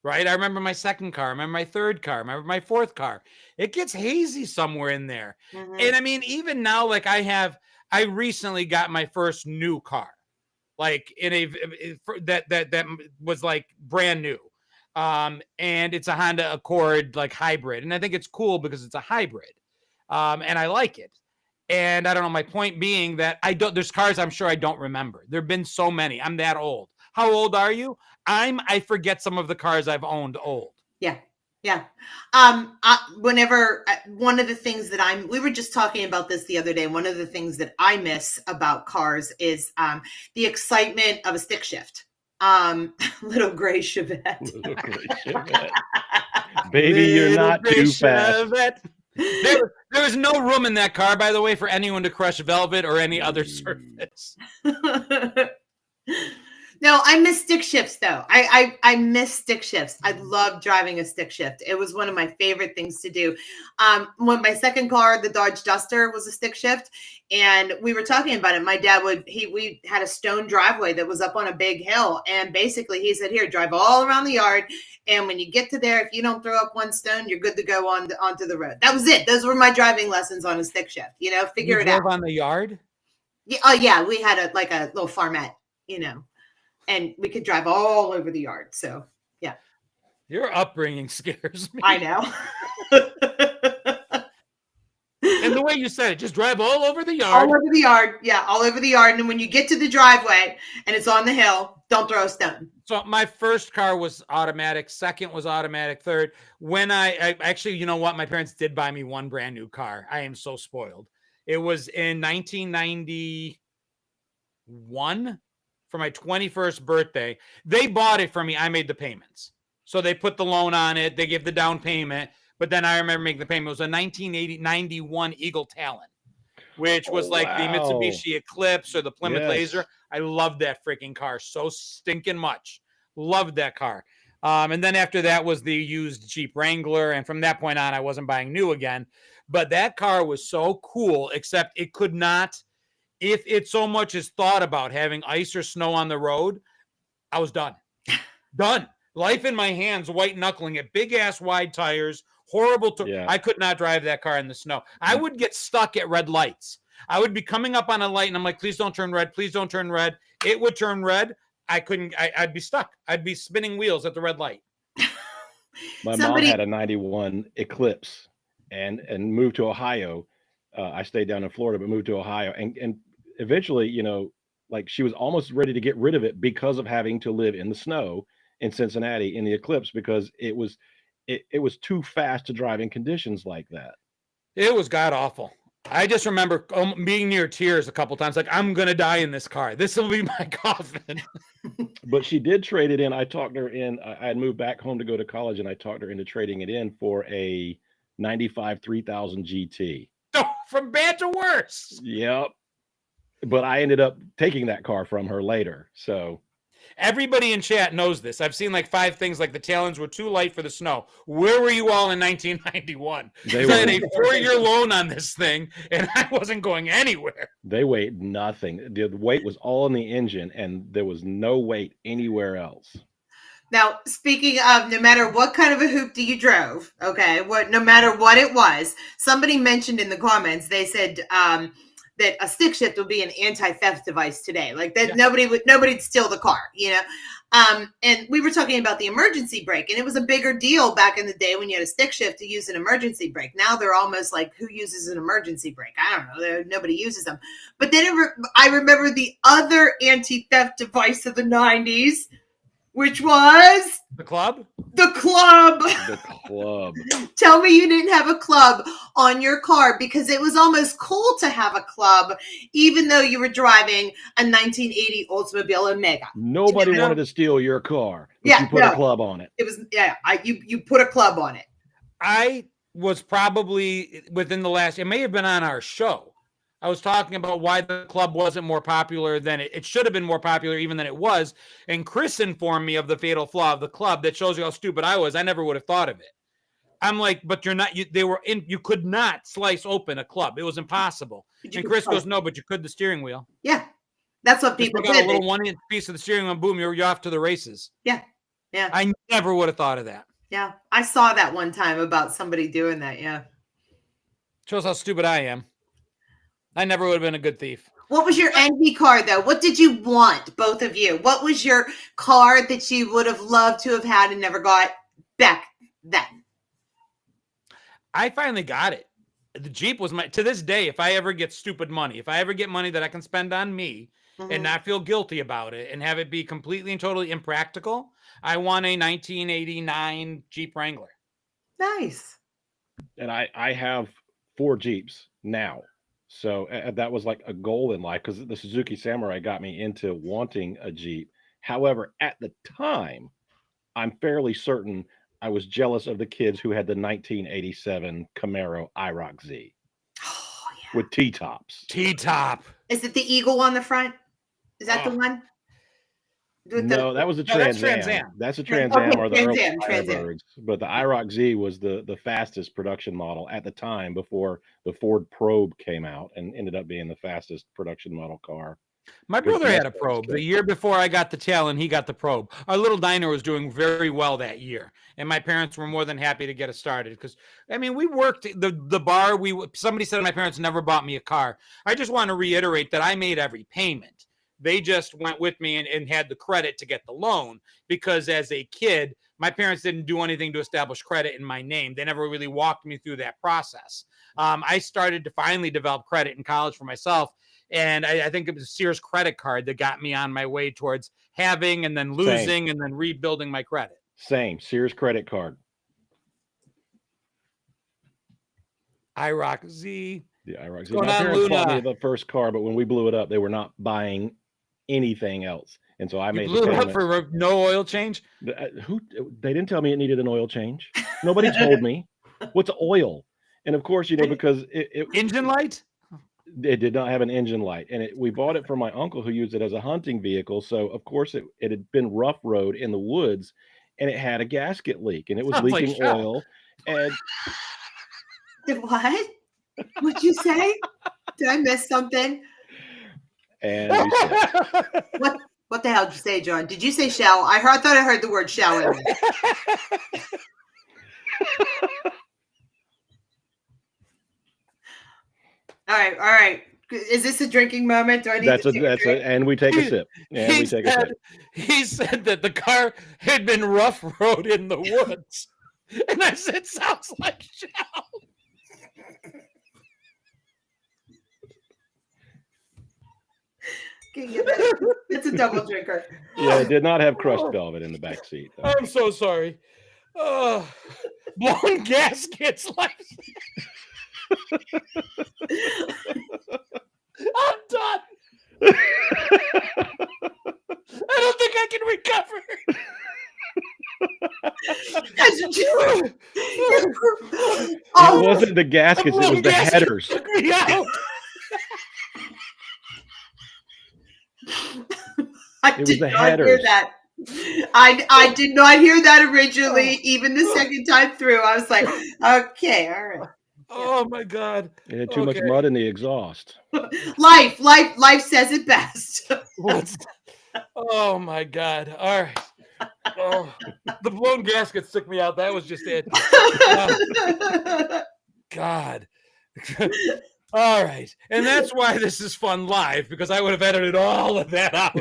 right? I remember my second car. I remember my third car. I remember my fourth car. It gets hazy somewhere in there. Mm-hmm. And I mean, even now, I recently got my first new car, that was brand new. And it's a Honda Accord hybrid. And I think it's cool because it's a hybrid. And I like it. And I don't know, my point being that there's cars I'm sure I don't remember. There've been so many. I'm that old. How old are you? I forget some of the cars I've owned old. Yeah. Yeah. Whenever one of the things that we were just talking about this the other day. One of the things that I miss about cars is the excitement of a stick shift. Little gray Chevette. Little gray Chevette. Baby, you're not too fast. There was no room in that car, by the way, for anyone to crush velvet or any other surface. No, I miss stick shifts though. I miss stick shifts. I love driving a stick shift. It was one of my favorite things to do. When my second car, the Dodge Duster, was a stick shift, and we were talking about it. My dad we had a stone driveway that was up on a big hill, and basically he said, "Here, drive all around the yard, and when you get to there, if you don't throw up one stone, you're good to go onto the road." That was it. Those were my driving lessons on a stick shift. Figure it out. On the yard? Yeah. Oh yeah, we had a little farmette. And we could drive all over the yard. So, yeah. Your upbringing scares me. I know. And the way you said it, just drive all over the yard. All over the yard. Yeah, all over the yard. And when you get to the driveway and it's on the hill, don't throw a stone. So my first car was automatic. Second was automatic. Third, when I actually, you know what? My parents did buy me one brand new car. I am so spoiled. It was in 1991. For my 21st birthday. They bought it for me. I made the payments. So they put the loan on it. They gave the down payment. But then I remember making the payment. It was a 1991 Eagle Talon, which was the Mitsubishi Eclipse or the Plymouth Laser. I loved that freaking car so stinking much. Loved that car. And then after that was the used Jeep Wrangler. And from that point on, I wasn't buying new again. But that car was so cool, except it could not. If it so much as thought about having ice or snow on the road, I was done. Done. Life in my hands, white knuckling it, big ass wide tires, horrible. I could not drive that car in the snow. I would get stuck at red lights. I would be coming up on a light and I'm like, please don't turn red. Please don't turn red. It would turn red. I'd be stuck. I'd be spinning wheels at the red light. My mom had a 91 Eclipse and moved to Ohio. I stayed down in Florida, but moved to Ohio. And eventually, she was almost ready to get rid of it because of having to live in the snow in Cincinnati in the Eclipse, because it was too fast to drive in conditions like that. It was god awful. I just remember being near tears a couple times. Like, I'm going to die in this car. This will be my coffin. But she did trade it in. I talked her in. I had moved back home to go to college, and I talked her into trading it in for a 95 3000 GT. Oh, from bad to worse. Yep. But I ended up taking that car from her later. So everybody in chat knows this. I've seen 5 things like the Talons were too light for the snow. Where were you all in 1991? I had a 4-year loan on this thing, and I wasn't going anywhere. They weighed nothing. The weight was all in the engine, and there was no weight anywhere else. Now, speaking of, no matter what kind of a hoopty you drove, okay, no matter what it was, somebody mentioned in the comments, they said that a stick shift would be an anti-theft device today. Like that, nobody'd steal the car, and we were talking about the emergency brake, and it was a bigger deal back in the day when you had a stick shift to use an emergency brake. Now they're almost like, who uses an emergency brake? I don't know. Nobody uses them. But then I remember the other anti-theft device of the 90s, which was the club. The club. The club. Tell me you didn't have a club on your car, because it was almost cool to have a club, even though you were driving a 1980 Oldsmobile Omega. Nobody wanted to steal your car, but you put a club on it. It was you put a club on it. I was probably within the last. It may have been on our show. I was talking about why the club wasn't more popular than it should have been more popular even than it was. And Chris informed me of the fatal flaw of the club that shows you how stupid I was. I never would have thought of it. I'm like, but you're not, you could not slice open a club. It was impossible. And Chris goes, no, but you could the steering wheel. Yeah. That's what people did. A little 1-inch piece of the steering wheel, boom, you're off to the races. Yeah. Yeah. I never would have thought of that. Yeah. I saw that one time about somebody doing that. Yeah. Shows how stupid I am. I never would have been a good thief. What was your envy car, though? What did you want, both of you? What was your car that you would have loved to have had and never got back then? I finally got it. The Jeep was to this day, if I ever get stupid money, if I ever get money that I can spend on me and not feel guilty about it and have it be completely and totally impractical, I want a 1989 Jeep Wrangler. Nice. And I have 4 Jeeps now. So that was like a goal in life because the Suzuki Samurai got me into wanting a Jeep. However, at the time, I'm fairly certain I was jealous of the kids who had the 1987 Camaro IROC Z Oh, yeah. with T-tops. T-top. Is it the eagle on the front? Is that the one? No, that was a Trans Am. That's a Trans Am or the early Firebirds. But the IROC Z was the fastest production model at the time before the Ford Probe came out and ended up being the fastest production model car. My brother had a Probe. The year before I got the Talon, he got the Probe. Our little diner was doing very well that year, and my parents were more than happy to get us started because, I mean, we worked the bar. Somebody said my parents never bought me a car. I just want to reiterate that I made every payment. They just went with me and had the credit to get the loan because as a kid, my parents didn't do anything to establish credit in my name. They never really walked me through that process. I started to finally develop credit in college for myself. And I think it was a Sears credit card that got me on my way towards having and then losing and then rebuilding my credit. Same. Sears credit card. IROC Z. The IROC Z. My parents bought me the first car, but when we blew it up, they were not buying anything else. And so I made blew it up for no oil change? They didn't tell me it needed an oil change. Nobody told me. What's oil? And of course, because it engine light? It did not have an engine light, and we bought it from my uncle who used it as a hunting vehicle. So of course it had been rough road in the woods, and it had a gasket leak, and it was leaking oil. And what? What'd you say? Did I miss something? And we said, what the hell did you say, John? Did you say shell? I thought I heard the word shell in there. All right. Is this a drinking moment? Do I need to take a drink? And we take a sip. And we take a sip. He said that the car had been rough road in the woods. And I said, sounds like shell. It's a double drinker. Yeah, it did not have crushed velvet in the back seat. Though. I'm so sorry. Blown gaskets like I'm done. I don't think I can recover. It wasn't the gaskets, it was the headers. I did not hear that. I did not hear that originally. Even the second time through, I was like, okay, all right. Oh my God! It had too much mud in the exhaust. Life says it best. Oh my God! All right. Oh, the blown gaskets took me out. That was just it. God. All right. And that's why this is fun live, because I would have edited all of that out.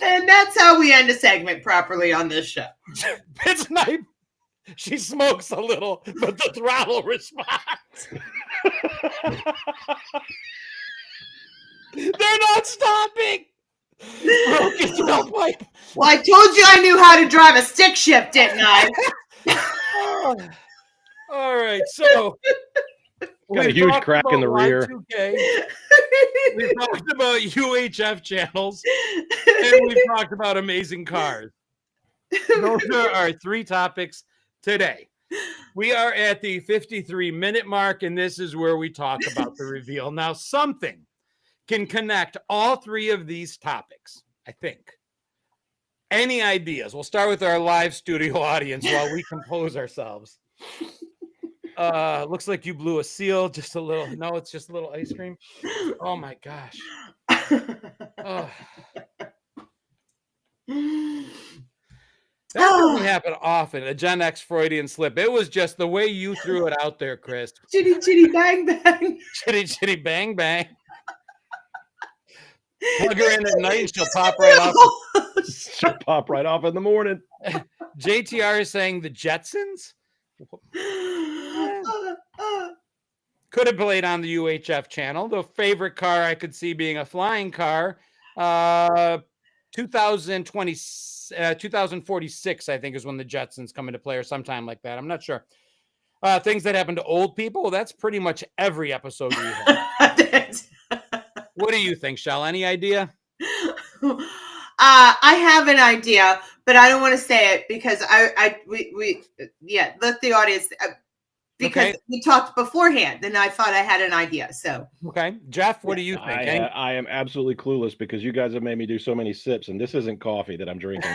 And that's how we end a segment properly on this show. It's night. She smokes a little, but the throttle responds. They're not stopping. Broken tailpipe. Well, I told you I knew how to drive a stick shift, didn't I? All right. So got a huge crack in the rear. We've talked about UHF channels, and we've talked about amazing cars. Those are our 3 topics today. We are at the 53-minute mark, and this is where we talk about the reveal. Now, something can connect all 3 of these topics, I think. Any ideas? We'll start with our live studio audience while we compose ourselves. Looks like you blew a seal. Just a little. No, it's just a little ice cream. Oh my gosh. Oh. That doesn't happen often. A Gen X Freudian slip. It was just the way you threw it out there, Chris. Chitty chitty bang bang. Chitty chitty bang bang. Plug her in at night and she'll pop right off. She'll pop right off in the morning. JTR is saying the Jetsons. Could have played on the UHF channel. The favorite car I could see being a flying car. 2046, I think, is when the Jetsons come into play, or sometime like that. I'm not sure. Things that happen to old people. Well, that's pretty much every episode we have. What do you think, Shell? Any idea? I have an idea, but I don't want to say it because let the audience, because we talked beforehand and I thought I had an idea. So, okay. Jeff, what do you think? I am absolutely clueless because you guys have made me do so many sips, and this isn't coffee that I'm drinking.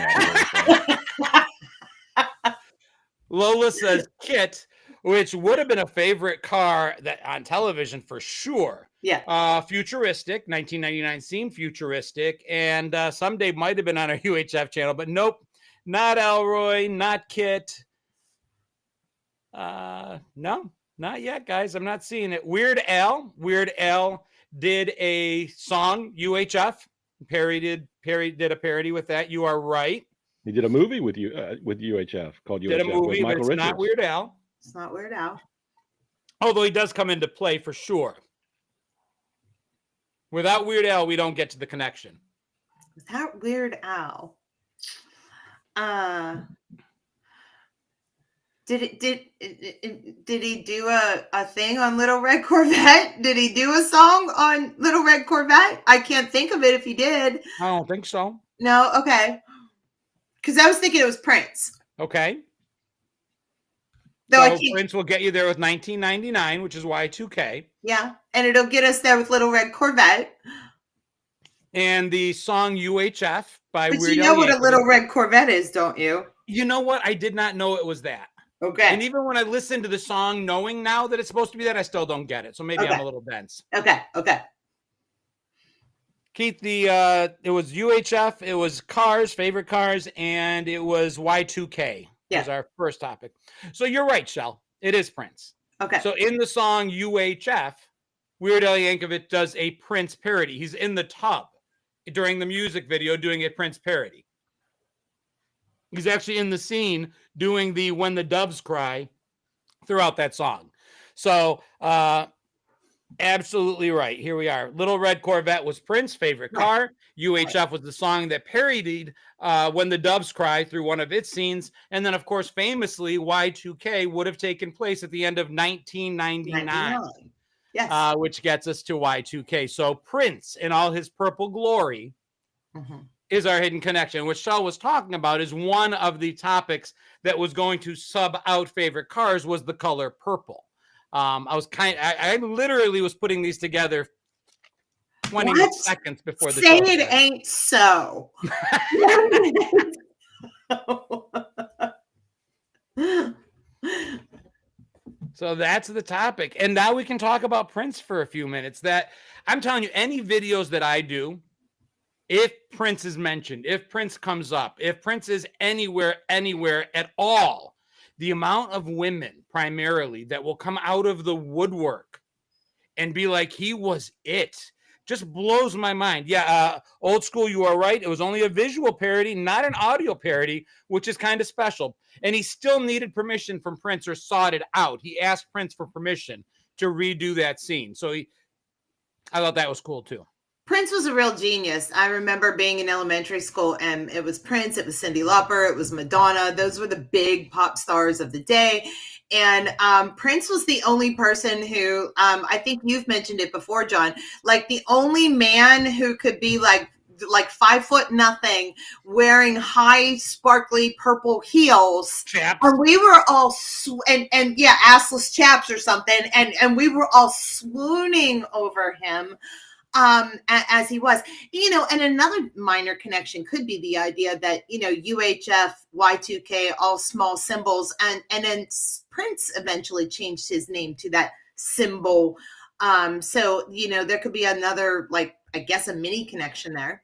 Lola says Kit, which would have been a favorite car that on television for sure. Yeah. Futuristic, 1999 seemed futuristic, and someday might have been on our UHF channel, but nope, not Elroy, not Kit. No, not yet, guys. I'm not seeing it. Weird Al did a song, UHF, did a parody with that. You are right. He did a movie with UHF called UHF. Did a movie, with Michael but it's Richards. not Weird Al. It's not Weird Al. Although he does come into play for sure. Without Weird Al, we don't get to the connection. Without Weird Al, did he do a thing on Little Red Corvette? Did he do a song on Little Red Corvette? I can't think of it if he did. I don't think so. No, okay. Because I was thinking it was Prince. Okay. So Prince will get you there with 1999, which is Y2K. Yeah, and it'll get us there with Little Red Corvette. And the song UHF by Weird Al. But you know what a Little Red Corvette is, don't you? You know what? I did not know it was that. Okay. And even when I listen to the song, knowing now that it's supposed to be that, I still don't get it. So maybe I'm a little dense. Okay. Keith, it was UHF, it was cars, favorite cars, and it was Y2K. Yeah. Was our first topic. So you're right, Shell. It is Prince. Okay. So in the song UHF, Weird Al Yankovic does a Prince parody. He's in the tub during the music video doing a Prince parody. He's actually in the scene doing the When the Doves Cry throughout that song. So absolutely right. Here we are. Little Red Corvette was Prince's favorite car. UHF was the song that parodied When the Doves Cry through one of its scenes. And then, of course, famously, Y2K would have taken place at the end of 1999. Yes. Which gets us to Y2K. So Prince in all his purple glory is our hidden connection. What Shell was talking about is one of the topics that was going to sub out favorite cars was the color purple. I literally was putting these together 20 seconds before the show. Say it ain't so. So that's the topic. And now we can talk about Prince for a few minutes. That I'm telling you, any videos that I do, if Prince is mentioned, if Prince comes up, if Prince is anywhere at all, the amount of women primarily that will come out of the woodwork and be like, he was it, just blows my mind. Yeah, old school, you are right. It was only a visual parody, not an audio parody, which is kind of special. And he still needed permission from Prince or sought it out. He asked Prince for permission to redo that scene. So I thought that was cool too. Prince was a real genius. I remember being in elementary school and it was Prince, it was Cyndi Lauper, it was Madonna. Those were the big pop stars of the day. And Prince was the only person who, I think you've mentioned it before, John, like the only man who could be like 5'0" wearing high sparkly purple heels. Chaps. And we were all assless chaps or something. And we were all swooning over him. As he was, and another minor connection could be the idea that, UHF, Y2K, all small symbols, and then Prince eventually changed his name to that symbol. So, there could be another, I guess, a mini connection there.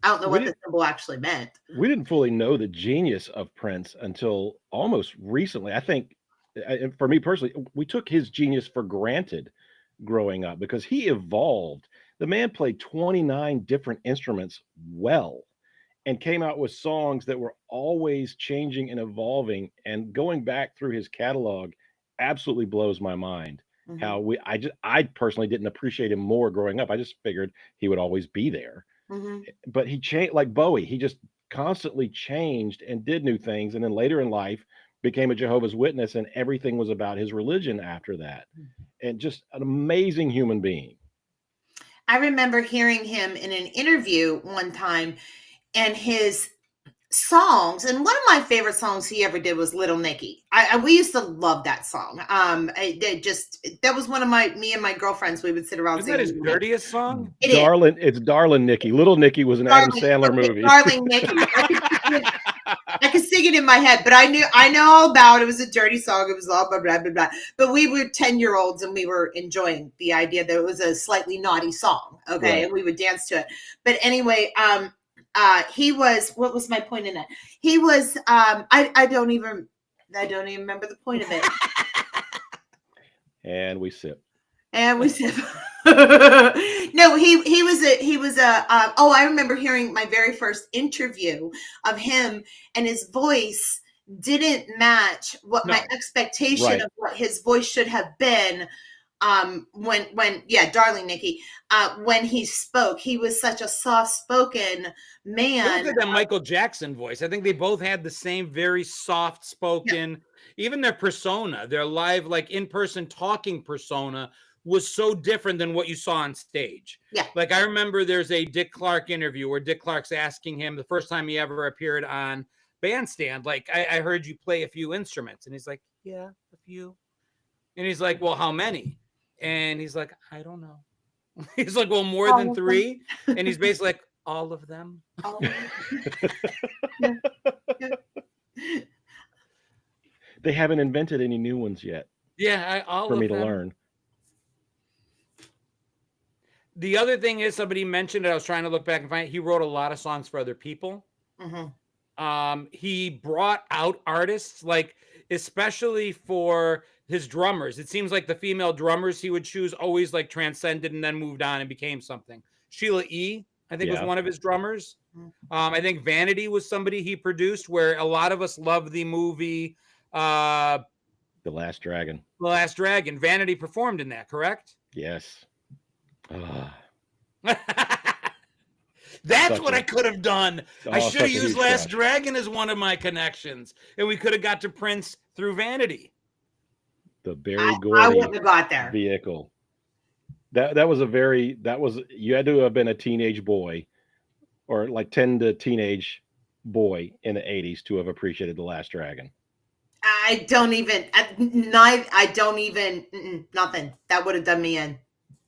I don't know what the symbol actually meant. We didn't fully know the genius of Prince until almost recently. I think, for me personally, we took his genius for granted growing up because he evolved. The man played 29 different instruments well and came out with songs that were always changing and evolving. And going back through his catalog absolutely blows my mind. How I personally didn't appreciate him more growing up. I just figured he would always be there. But he changed, like Bowie. He just constantly changed and did new things, and then later in life became a Jehovah's Witness, and everything was about his religion after that. And just an amazing human being. I remember hearing him in an interview one time, and his songs, and one of my favorite songs he ever did was Little Nicky. We used to love that song. That was one of me and my girlfriends, we would sit around. Isn't that his dirtiest song? It's Darling Nikki. Little Nicky was an Adam Sandler movie. Darling Nikki. I could sing it in my head, but I know all about it. It was a dirty song. It was all blah, blah, blah, blah. But we were 10-year-olds and we were enjoying the idea that it was a slightly naughty song. Okay. Right. And we would dance to it. But anyway, he was, what was my point in it? He was, I don't even remember the point of it. And we sip. No, he was I remember hearing my very first interview of him, and his voice didn't match what my expectation of what his voice should have been. Darling Nikki, when he spoke, he was such a soft-spoken man. Look at that Michael Jackson voice. I think they both had the same very soft-spoken, even their persona, their live, like in-person talking persona was so different than what you saw on stage. Yeah. Like I remember there's a Dick Clark interview where Dick Clark's asking him the first time he ever appeared on Bandstand, like, I heard you play a few instruments. And he's like, yeah, a few. And he's like, well, how many? And he's like, I don't know. He's like, well, more than 3. And he's basically like, all of them. All of them. They haven't invented any new ones yet. Yeah, for me to learn. The other thing is, somebody mentioned it. I was trying to look back and find it. He wrote a lot of songs for other people. He brought out artists, like especially for his drummers. It seems like the female drummers he would choose always like transcended and then moved on and became something. Sheila E., I think, was one of his drummers. I think Vanity was somebody he produced, where a lot of us love the movie The Last Dragon. The Last Dragon. Vanity performed in that, correct? Yes. That's what I could have done. I should have used Last Dragon as one of my connections, and we could have got to Prince through Vanity. The Berry Gordy I wouldn't have got there. Vehicle. You had to have been a teenage boy, or like 10 to teenage boy in the 80s to have appreciated The Last Dragon. Nothing. That would have done me in.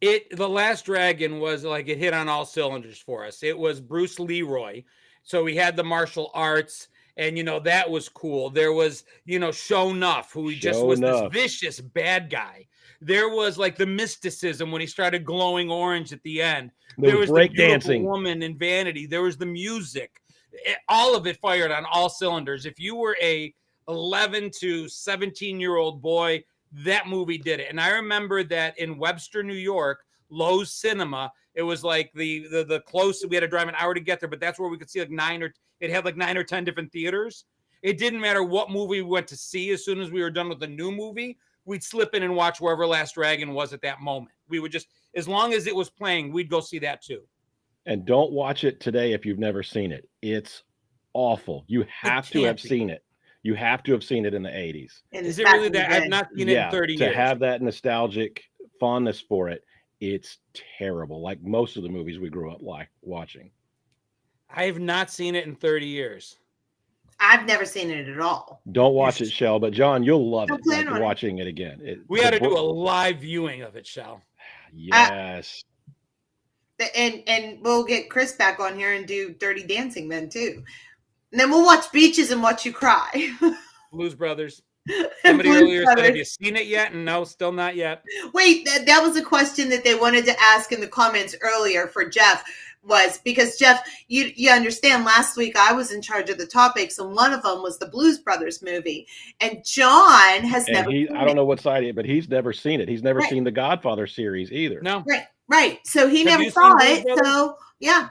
The Last Dragon was like, it hit on all cylinders for us. It was Bruce Leroy. So we had the martial arts, and, that was cool. There was, Sho'nuff, who just was this vicious bad guy. There was like the mysticism when he started glowing orange at the end. There was the beautiful woman in Vanity. There was the music. All of it fired on all cylinders. If you were a 11 to 17-year-old boy, that movie did it. And I remember that in Webster, New York, Lowe's Cinema, it was like the closest. We had to drive an hour to get there, but that's where we could see it had like 9 or 10 different theaters. It didn't matter what movie we went to see. As soon as we were done with the new movie, we'd slip in and watch wherever Last Dragon was at that moment. We would just, as long as it was playing, we'd go see that too. And don't watch it today if you've never seen it. It's awful. You have to have seen it. You have to have seen it in the 80s. Is it really that? I've not seen it in 30 years. To have that nostalgic fondness for it, it's terrible. Like most of the movies we grew up like watching. I have not seen it in 30 years. I've never seen it at all. Don't watch it, Shell. But John, you'll love it. Like watching it again. We had to do a live viewing of it, Shell. Yes. And we'll get Chris back on here and do Dirty Dancing then too. And then we'll watch Beaches and watch you cry. Blues Brothers. Somebody earlier said, have you seen it yet? And no, still not yet. Wait, that was a question that they wanted to ask in the comments earlier for Jeff. Was because Jeff, you understand, last week I was in charge of the topics, and one of them was the Blues Brothers movie. And John has never seen it. I don't know what side but he's never seen it. He's never seen the Godfather series either. No. Right. So he never saw it. So yeah.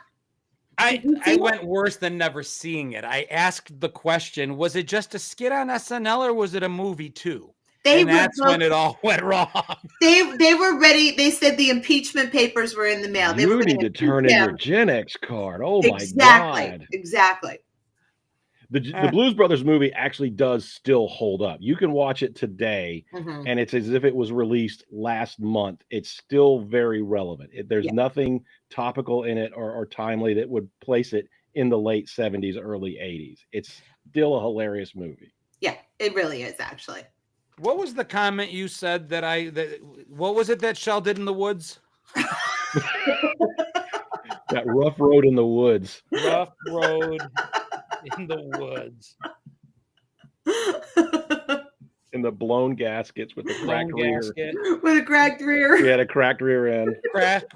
I went worse than never seeing it. I asked the question, was it just a skit on SNL or was it a movie too? And that's when it all went wrong. They were ready. They said the impeachment papers were in the mail. They You were need to turn in your Gen X card. Oh my God. Exactly. The Blues Brothers movie actually does still hold up. You can watch it today, and it's as if it was released last month. It's still very relevant. There's nothing topical in it or timely that would place it in the late 70s, early 80s. It's still a hilarious movie. Yeah, it really is, actually. What was the comment you said what was it that Shell did in the woods? That rough road in the woods. Rough road in the woods. In the blown gaskets with the cracked rear. With a cracked rear. He had a cracked rear end. Cracked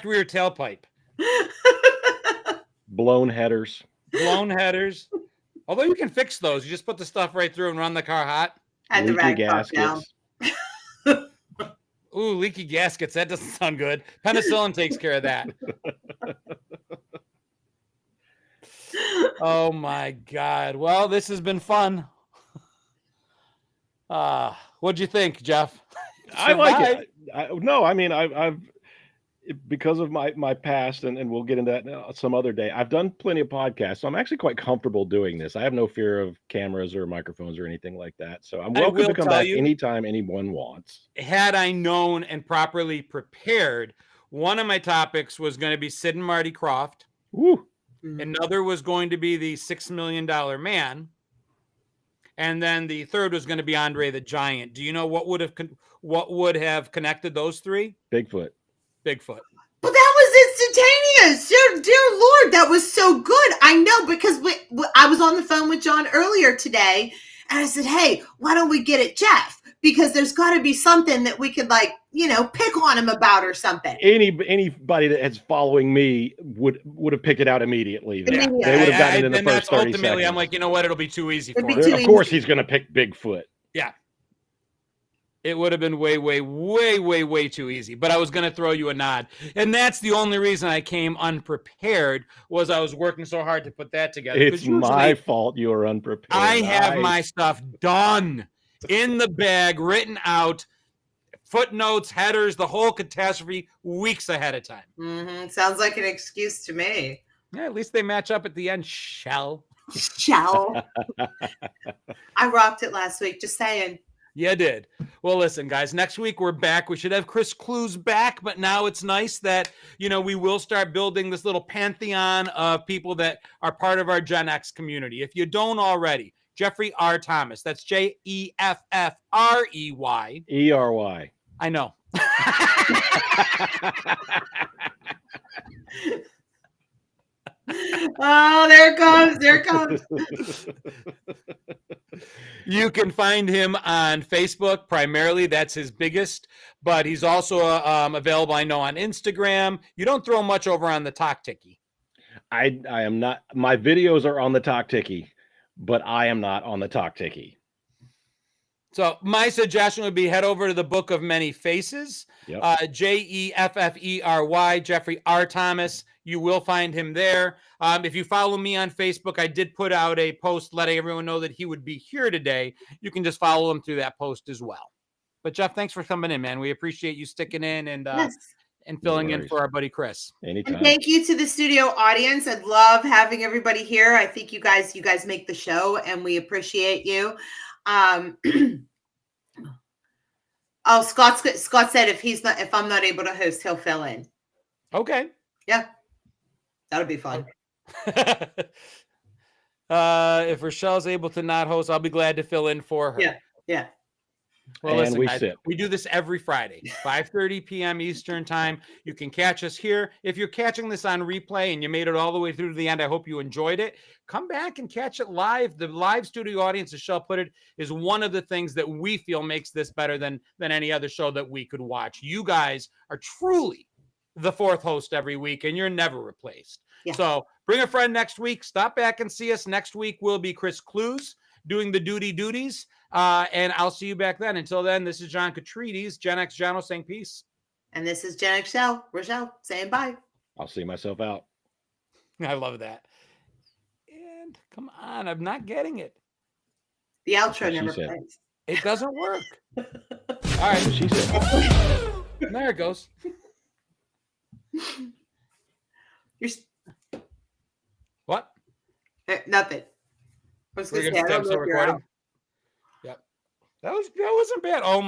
rear tailpipe. Blown headers. Blown headers. Although you can fix those. You just put the stuff right through and run the car hot. And the rag gaskets. Ooh, leaky gaskets. That doesn't sound good. Penicillin takes care of that. Oh my God. Well, this has been fun. What'd you think, Jeff? I like it. I've because of my past, and we'll get into that some other day. I've done plenty of podcasts, so I'm actually quite comfortable doing this. I have no fear of cameras or microphones or anything like that. So I'm welcome to come back anytime anyone wants. Had I known and properly prepared, one of my topics was going to be Sid and Marty Krofft. Woo. Another was going to be the $6 Million Man. And then the third was going to be Andre the Giant. Do you know what would have connected those three? Bigfoot. But that was instantaneous. Dear Lord, that was so good. I know, because I was on the phone with John earlier today, and I said, hey, why don't we get at Jeff? Because there's got to be something that we could, pick on him about or something. Anybody that is following me would have picked it out immediately. They would have gotten it in the first 30 seconds. I'm like, you know what? It'll be too easy for him. Of course he's going to pick Bigfoot. Yeah. It would have been way, way, way, way, way too easy. But I was going to throw you a nod. And that's the only reason I came unprepared, was I was working so hard to put that together. It's my fault you are unprepared. I have my stuff done, in the bag, written out, footnotes, headers, the whole catastrophe, weeks ahead of time. Sounds like an excuse to me. Yeah, at least they match up at the end. Shell. I rocked it last week, just saying. Yeah, did. Well, listen, guys, next week we're back. We should have Chris Clues back, but now it's nice that, we will start building this little pantheon of people that are part of our Gen X community. If you don't already, Jeffrey R. Thomas. That's Jeffrey. ERY. I know. Oh, there it comes. You can find him on Facebook primarily. That's his biggest, but he's also available, I know, on Instagram. You don't throw much over on the Talk-Tiki. I am not. My videos are on the Talk-Tiki, but I am not on the Talk-Tiki. So my suggestion would be head over to the Book of Many Faces. Yep. Jeffrey, Jeffrey R. Thomas. You will find him there. If you follow me on Facebook, I did put out a post letting everyone know that he would be here today. You can just follow him through that post as well. But Jeff, thanks for coming in, man. We appreciate you sticking in and filling in for our buddy Chris. Anytime. And thank you to the studio audience. I love having everybody here. I think you guys make the show, and we appreciate you. Scott said if I'm not able to host, he'll fill in. Okay. Yeah. That'll be fun. If Rochelle's able to not host, I'll be glad to fill in for her. Yeah. Well, listen, guys, we do this every Friday, 5:30 p.m. Eastern time. You can catch us here. If you're catching this on replay and you made it all the way through to the end, I hope you enjoyed it. Come back and catch it live. The live studio audience, as Shell put it, is one of the things that we feel makes this better than any other show that we could watch. You guys are truly the fourth host every week, and you're never replaced. Yeah. So bring a friend next week. Stop back and see us. Next week will be Chris Clues doing the duties. And I'll see you back then. Until then, this is John Catrides, Gen X Jono saying peace. And this is Gen X Rochelle saying bye. I'll see myself out. I love that. And come on, I'm not getting it. The outro never plays. It doesn't work. All right. She said. There it goes. What? Nothing. I was We're going to say, I don't know if you're out. Yep. That wasn't bad. Oh